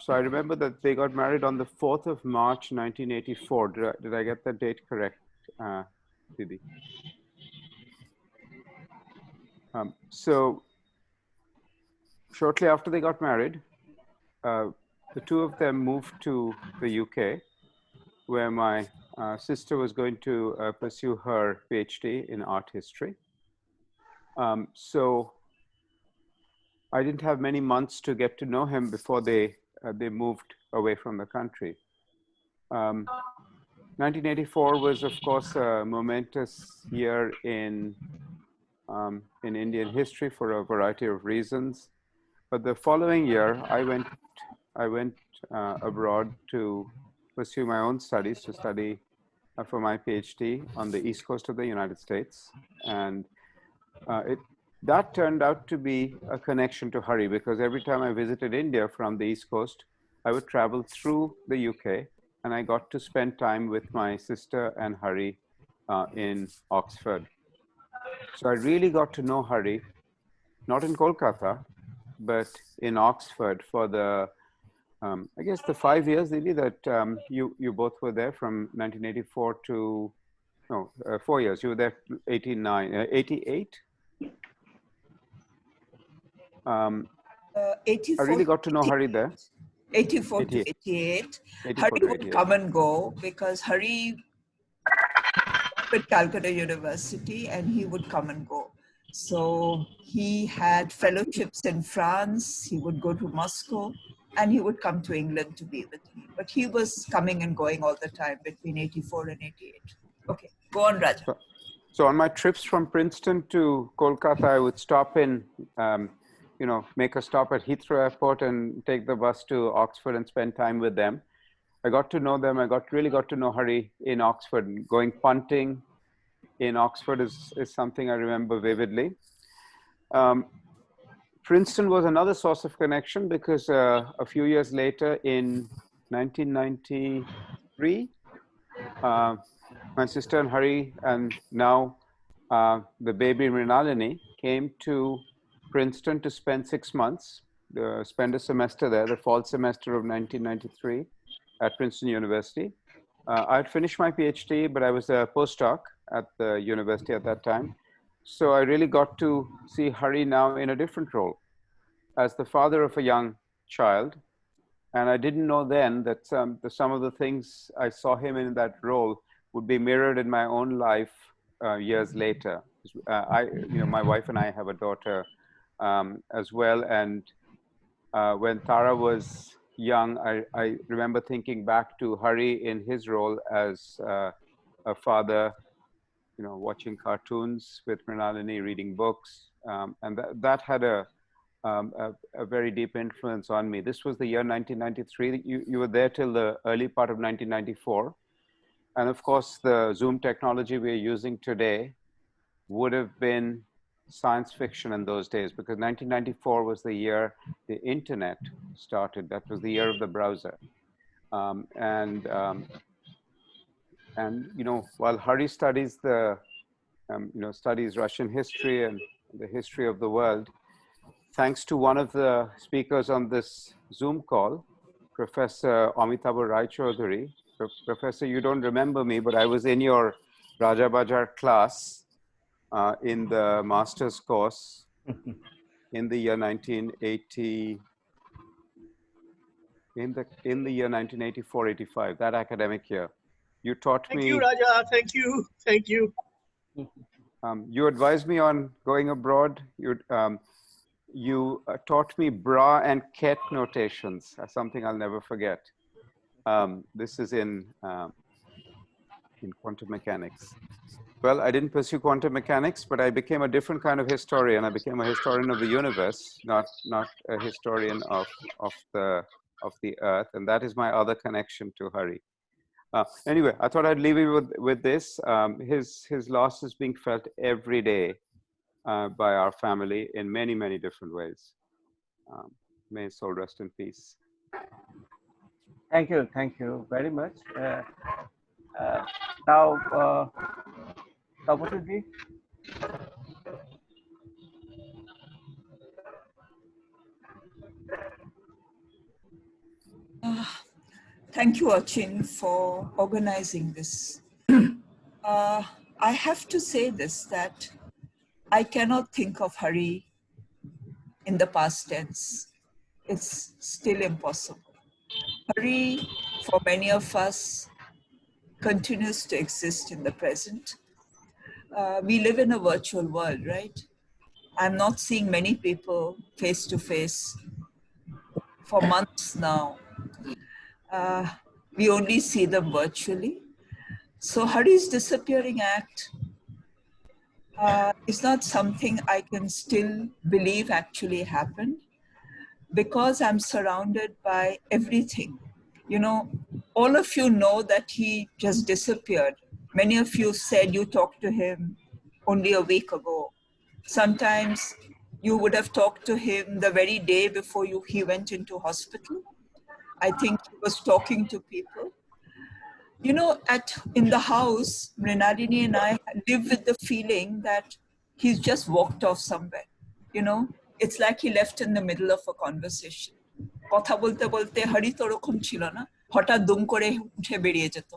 So I remember that they got married on the 4th of March, 1984. Did I get that date correct, Didi? So shortly after they got married, the two of them moved to the UK, where my sister was going to pursue her PhD in art history. So I didn't have many months to get to know him before they moved away from the country. 1984 was, of course, a momentous year in Indian history for a variety of reasons. But the following year, I went abroad to pursue my own studies, to study for my PhD on the East Coast of the United States. And that turned out to be a connection to Hari, because every time I visited India from the East Coast, I would travel through the UK, and I got to spend time with my sister and Hari in Oxford. So I really got to know Hari, not in Kolkata, but in Oxford for the, I guess, the 5 years, Didi, that you both were there from 1984 to, no, 4 years. You were there 88? 84 I really got to know Hari there. 84 to 88. Hari would come and go because Hari at Calcutta University, and he would come and go. So he had fellowships in France, he would go to Moscow, and he would come to England to be with me. But he was coming and going all the time between 84 and 88. Okay, go on, Raja. So on my trips from Princeton to Kolkata, I would stop in, make a stop at Heathrow Airport and take the bus to Oxford and spend time with them. I got to know them. I really got to know Hari in Oxford. Going punting in Oxford is something I remember vividly. Princeton was another source of connection because a few years later, in 1993, my sister and Hari, and now the baby Mrinalini, came to Princeton to spend 6 months, spend a semester there, the fall semester of 1993 at Princeton University. I'd finished my PhD, but I was a postdoc at the university at that time. So I really got to see Hari now in a different role as the father of a young child. And I didn't know then that some of the things I saw him in that role would be mirrored in my own life years later. My wife and I have a daughter as well. And when Tara was young, I remember thinking back to Hari in his role as a father, watching cartoons with Mrinalini, reading books, and that had a very deep influence on me. This was the year 1993. You were there till the early part of 1994, and of course, the Zoom technology we are using today would have been science fiction in those days, because 1994 was the year the internet started. That was the year of the browser. While Hari studies studies Russian history and the history of the world, thanks to one of the speakers on this Zoom call, Professor Amitabh Rai Chaudhuri. Professor, you don't remember me, but I was in your Raja Bajar class in the master's course in the year 1980, in the year 1984-85, that academic year. You taught me. Thank you, Raja. Thank you. Thank you. You advised me on going abroad. You taught me bra and ket notations, something I'll never forget. This is in quantum mechanics. Well, I didn't pursue quantum mechanics, but I became a different kind of historian. I became a historian of the universe, not a historian of the of the earth, and that is my other connection to Hari. Anyway, I thought I'd leave you with this. His loss is being felt every day by our family in many, many different ways. May his soul rest in peace. Thank you very much. Now, Tapasya. Thank you, Achin, for organizing this. I have to say this, that I cannot think of Hari in the past tense. It's still impossible. Hari, for many of us, continues to exist in the present. We live in a virtual world, right? I'm not seeing many people face to face for months now. We only see them virtually. So Hari's disappearing act is not something I can still believe actually happened, because I'm surrounded by everything. You know, all of you know that he just disappeared. Many of you said you talked to him only a week ago. Sometimes you would have talked to him the very day before he went into hospital. I think he was talking to people. You know, in the house, Mrinalini and I live with the feeling that he's just walked off somewhere. You know, it's like he left in the middle of a conversation. কথা বলতে বলতে হরি তো ওরকম ছিল না, হঠাৎ দুম করে উঠে বেরিয়ে যেত।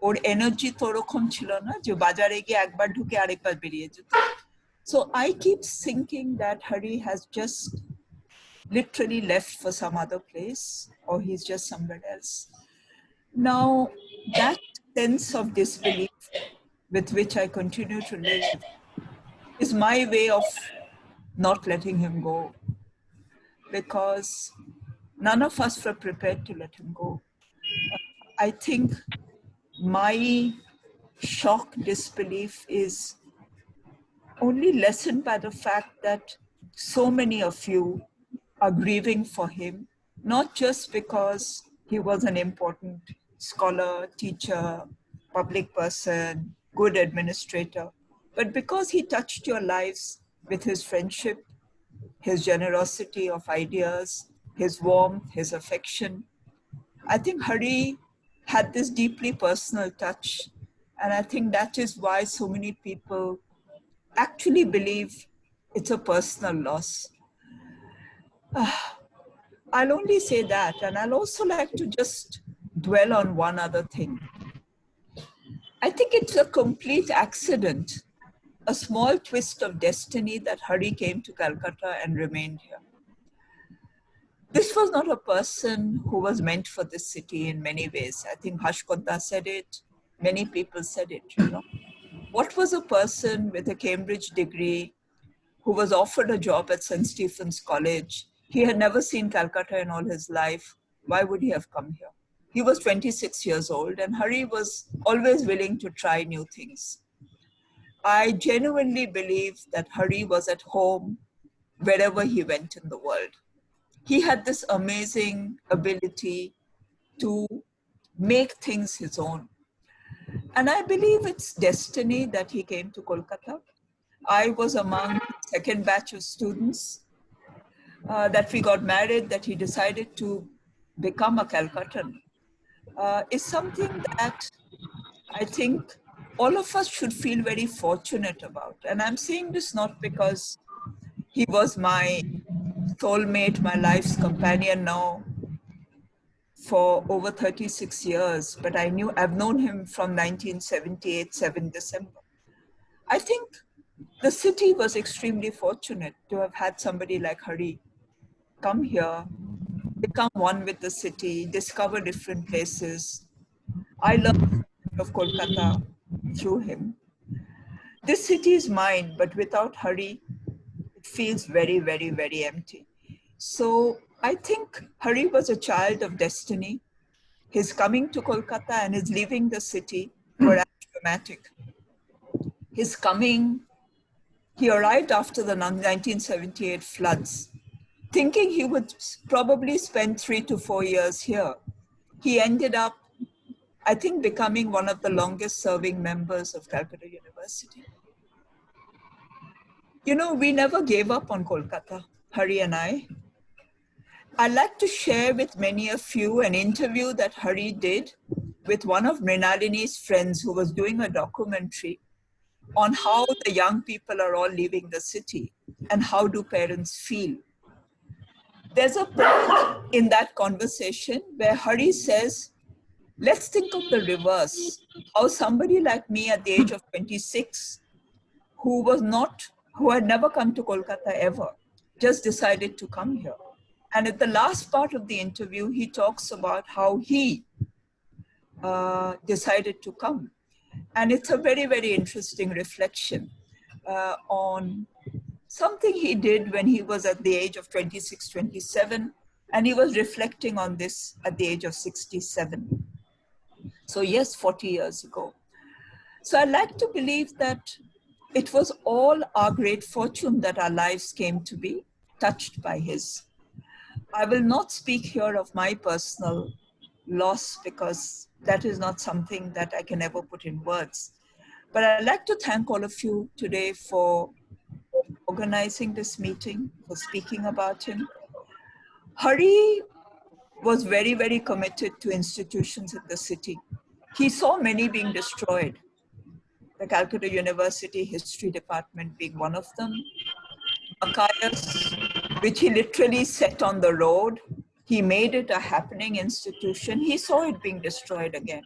ওর এনার্জি তো ওরকম ছিল না যে বাজারে গিয়ে একবার ঢুকে আরেকবার বেরিয়ে যেত। So I keep thinking that Hari has just literally left for some other place, or he's just somewhere else. Now, that sense of disbelief with which I continue to live is my way of not letting him go, because none of us were prepared to let him go. I think my shock disbelief is only lessened by the fact that so many of you are grieving for him, not just because he was an important scholar, teacher, public person, good administrator, but because he touched your lives with his friendship, his generosity of ideas, his warmth, his affection. I think Hari had this deeply personal touch, and I think that is why so many people actually believe it's a personal loss. I'll only say that, and I'll also like to just dwell on one other thing. I think it's a complete accident, a small twist of destiny that Hari came to Calcutta and remained here. This was not a person who was meant for this city in many ways. I think Bhashkodda said it, many people said it, you know. What was a person with a Cambridge degree who was offered a job at St. Stephen's College? He had never seen Calcutta in all his life. Why would he have come here? He was 26 years old, and Hari was always willing to try new things. I genuinely believe that Hari was at home wherever he went in the world. He had this amazing ability to make things his own. And I believe it's destiny that he came to Kolkata. I was among the second batch of students that we got married, that he decided to become a Calcuttan, is something that I think all of us should feel very fortunate about. And I'm saying this not because he was my soulmate, my life's companion now for over 36 years, but I've known him from 1978, 7 December. I think the city was extremely fortunate to have had somebody like Hari come here, become one with the city, discover different places. I learned of Kolkata through him. This city is mine, but without Hari, it feels very, very, very empty. So I think Hari was a child of destiny. His coming to Kolkata and his leaving the city were dramatic. His coming, he arrived after the 1978 floods. thinking he would probably spend 3 to 4 years here. He ended up, I think, becoming one of the longest serving members of Calcutta University. You know, we never gave up on Kolkata, Hari and I. I'd like to share with many of you an interview that Hari did with one of Mrinalini's friends who was doing a documentary on how the young people are all leaving the city and how do parents feel. There's a point in that conversation where Hari says, let's think of the reverse, how somebody like me at the age of 26, who had never come to Kolkata ever, just decided to come here. And at the last part of the interview, he talks about how he decided to come. And it's a very, very interesting reflection on something he did when he was at the age of 26, 27, and he was reflecting on this at the age of 67. So yes, 40 years ago. So I like to believe that it was all our great fortune that our lives came to be touched by his. I will not speak here of my personal loss because that is not something that I can ever put in words. But I'd like to thank all of you today for organizing this meeting, for speaking about him. Hari was very, very committed to institutions in the city. He saw many being destroyed. The Calcutta University History Department being one of them. MAKIAS, which he literally set on the road. He made it a happening institution. He saw it being destroyed again.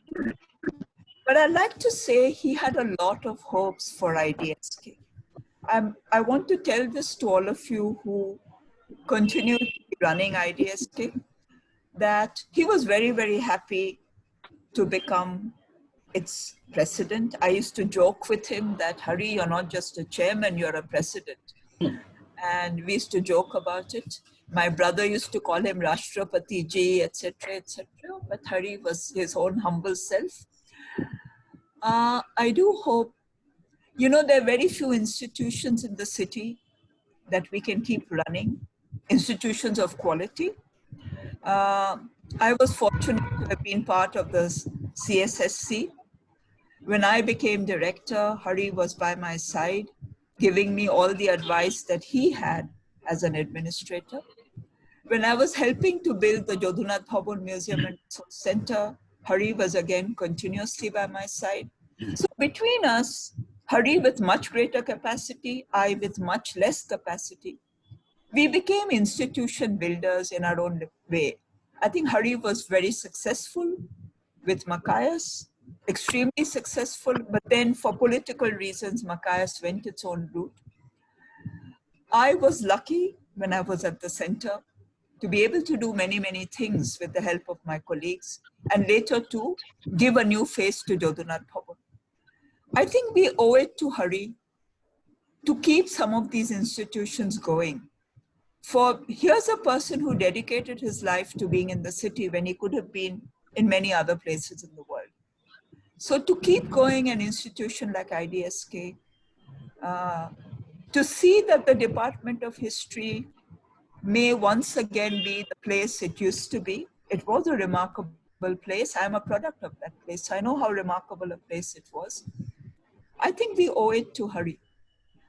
But I'd like to say he had a lot of hopes for IDSK. I want to tell this to all of you who continue to be running IDSK, that he was very, very happy to become its president. I used to joke with him that, Hari, you're not just a chairman, you're a president. And we used to joke about it. My brother used to call him Rashtrapati Ji, etc., etc. But Hari was his own humble self. I do hope, you know, there are very few institutions in the city that we can keep running, institutions of quality. I was fortunate to have been part of the CSSC. When I became director, Hari was by my side, giving me all the advice that he had as an administrator. When I was helping to build the Jodhunath Bhavan Museum and Center, Hari was again continuously by my side. So between us, Hari with much greater capacity, I with much less capacity, we became institution builders in our own way. I think Hari was very successful with MAKIAS, extremely successful, but then for political reasons, MAKIAS went its own route. I was lucky when I was at the center to be able to do many, many things with the help of my colleagues, and later to give a new face to Jodhunath Bhavan. I think we owe it to Hari to keep some of these institutions going. For here's a person who dedicated his life to being in the city when he could have been in many other places in the world. So to keep going an institution like IDSK, to see that the Department of History may once again be the place it used to be. It was a remarkable place. I'm a product of that place. I know how remarkable a place it was. I think we owe it to Hari.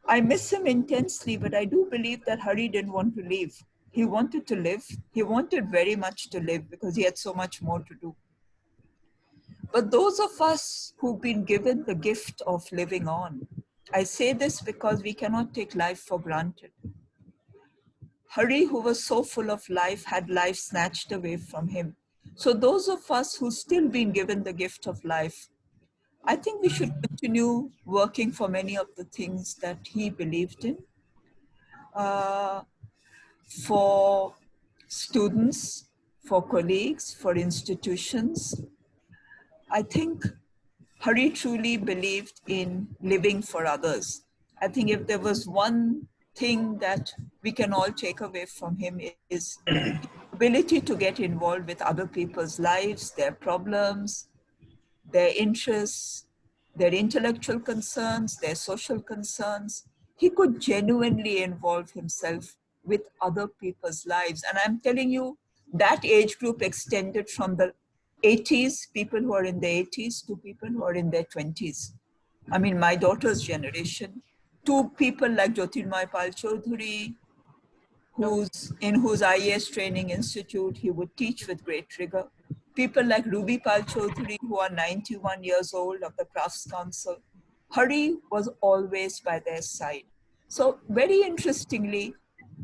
I miss him intensely, but I do believe that Hari didn't want to leave. He wanted to live. He wanted very much to live because he had so much more to do. But those of us who've been given the gift of living on, I say this because we cannot take life for granted. Hari, who was so full of life, had life snatched away from him. So those of us who've still been given the gift of life, I think we should continue working for many of the things that he believed in. For students, for colleagues, for institutions. I think Hari truly believed in living for others. I think if there was one thing that we can all take away from him is the ability to get involved with other people's lives, their problems, their interests, their intellectual concerns, their social concerns. He could genuinely involve himself with other people's lives. And I'm telling you, that age group extended from the 80s, people who are in their 80s, to people who are in their 20s. I mean, my daughter's generation, to people like Jyotirmoy Pal Chaudhuri, in whose IAS training institute he would teach with great rigor. People like Ruby Pal Chaudhuri, who are 91 years old, of the Crafts Council. Hari was always by their side. So very interestingly,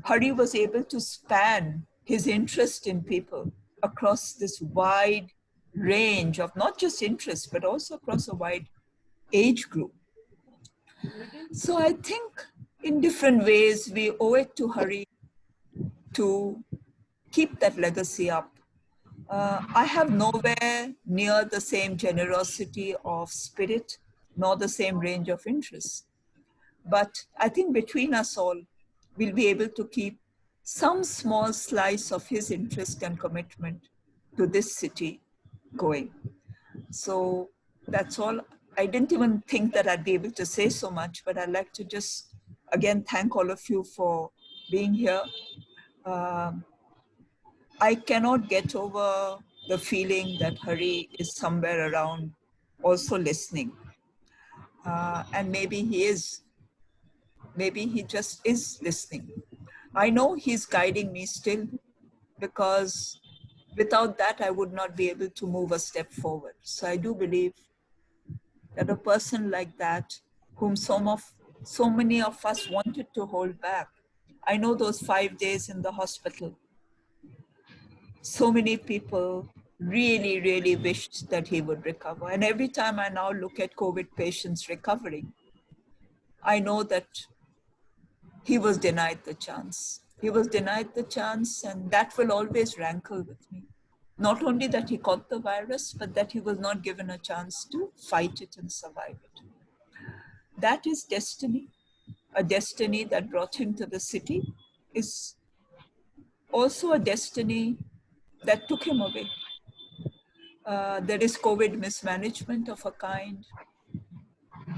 Hari was able to span his interest in people across this wide range of not just interests, but also across a wide age group. So I think in different ways, we owe it to Hari to keep that legacy up. I have nowhere near the same generosity of spirit, nor the same range of interests. But I think between us all, we'll be able to keep some small slice of his interest and commitment to this city going. So that's all. I didn't even think that I'd be able to say so much, but I'd like to just, again, thank all of you for being here. I cannot get over the feeling that Hari is somewhere around also listening. And maybe he just is listening. I know he's guiding me still, because without that, I would not be able to move a step forward. So I do believe that a person like that, whom so many of us wanted to hold back. I know those 5 days in the hospital, so many people really, really wished that he would recover. And every time I now look at COVID patients recovering, I know that he was denied the chance. He was denied the chance, and that will always rankle with me. Not only that he caught the virus, but that he was not given a chance to fight it and survive it. That is destiny. A destiny that brought him to the city is also a destiny that took him away. There is COVID mismanagement of a kind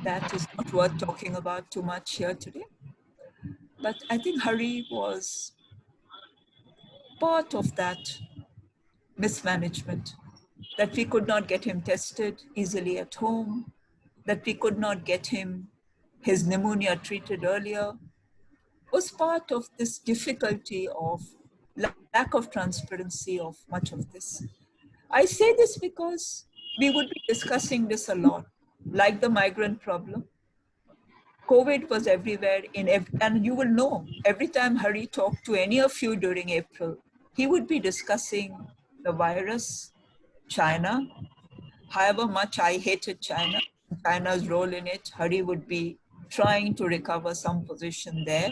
that is not worth talking about too much here today. But I think Hari was part of that mismanagement, that we could not get him tested easily at home, that we could not get him his pneumonia treated earlier, was part of this difficulty of lack of transparency of much of this. I say this because we would be discussing this a lot, like the migrant problem. COVID was everywhere, and you will know, every time Hari talked to any of you during April, he would be discussing the virus, China. However much I hated China, China's role in it, Hari would be trying to recover some position there.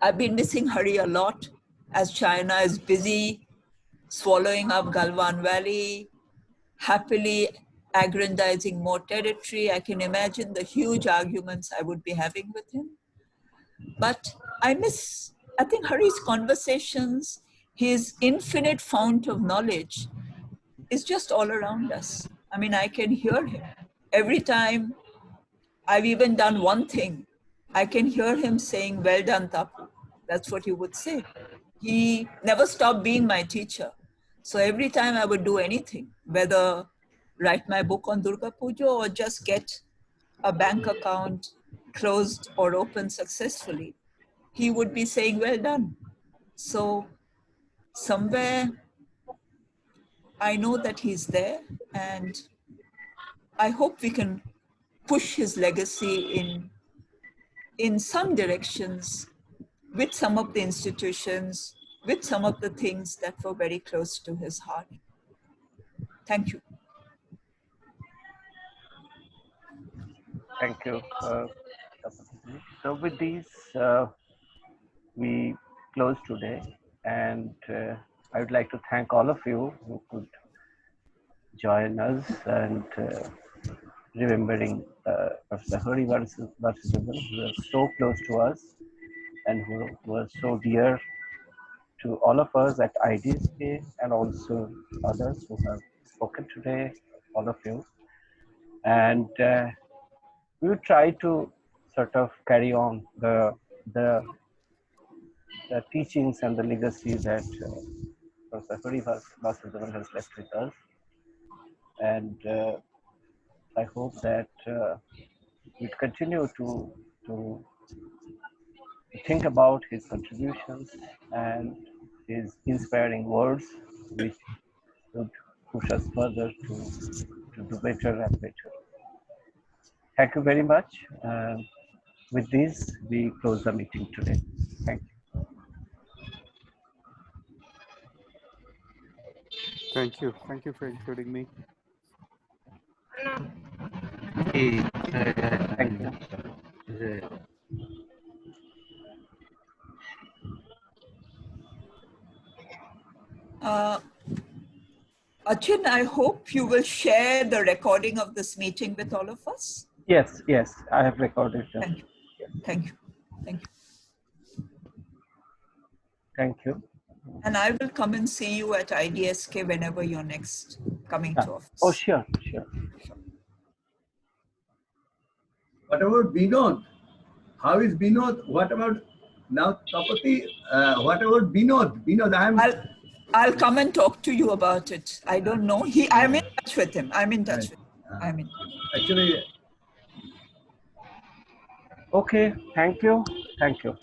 I've been missing Hari a lot as China is busy swallowing up Galwan Valley, happily aggrandizing more territory. I can imagine the huge arguments I would be having with him. But I think Hari's conversations, his infinite fount of knowledge is just all around us. I mean, I can hear him. Every time I've even done one thing, I can hear him saying, "Well done, Tapu." That's what he would say. He never stopped being my teacher. So every time I would do anything, whether write my book on Durga Puja or just get a bank account closed or opened successfully, he would be saying, "Well done." So somewhere I know that he's there, and I hope we can push his legacy in some directions with some of the institutions, with some of the things that were very close to his heart. Thank you. Thank you. So with these, we close today, and I would like to thank all of you who could join us and remembering Professor Hari Vasudevan, who was so close to us and who was so dear to all of us at IDSK and also others who have spoken today, all of you. And we will try to sort of carry on the the teachings and the legacy that Professor Hari Vasudevan has left with us. And I hope that we continue to think about his contributions and his inspiring words, which would push us further to do better and better. Thank you very much. With this, we close the meeting today. Thank you. Thank you. Thank you for including me. Thank you. Achin, I hope you will share the recording of this meeting with all of us. Yes, yes, I have recorded them. Thank you. Yes. Thank you. Thank you. Thank you. And I will come and see you at IDSK whenever you're next coming to office. Oh, sure, sure. What about Binod? How is Binod? What about now Tapati? What about Binod? Binod, I'll come and talk to you about it. I don't know. I'm in touch with him. I'm in touch with him. I'm in. Actually. Okay, thank you. Thank you.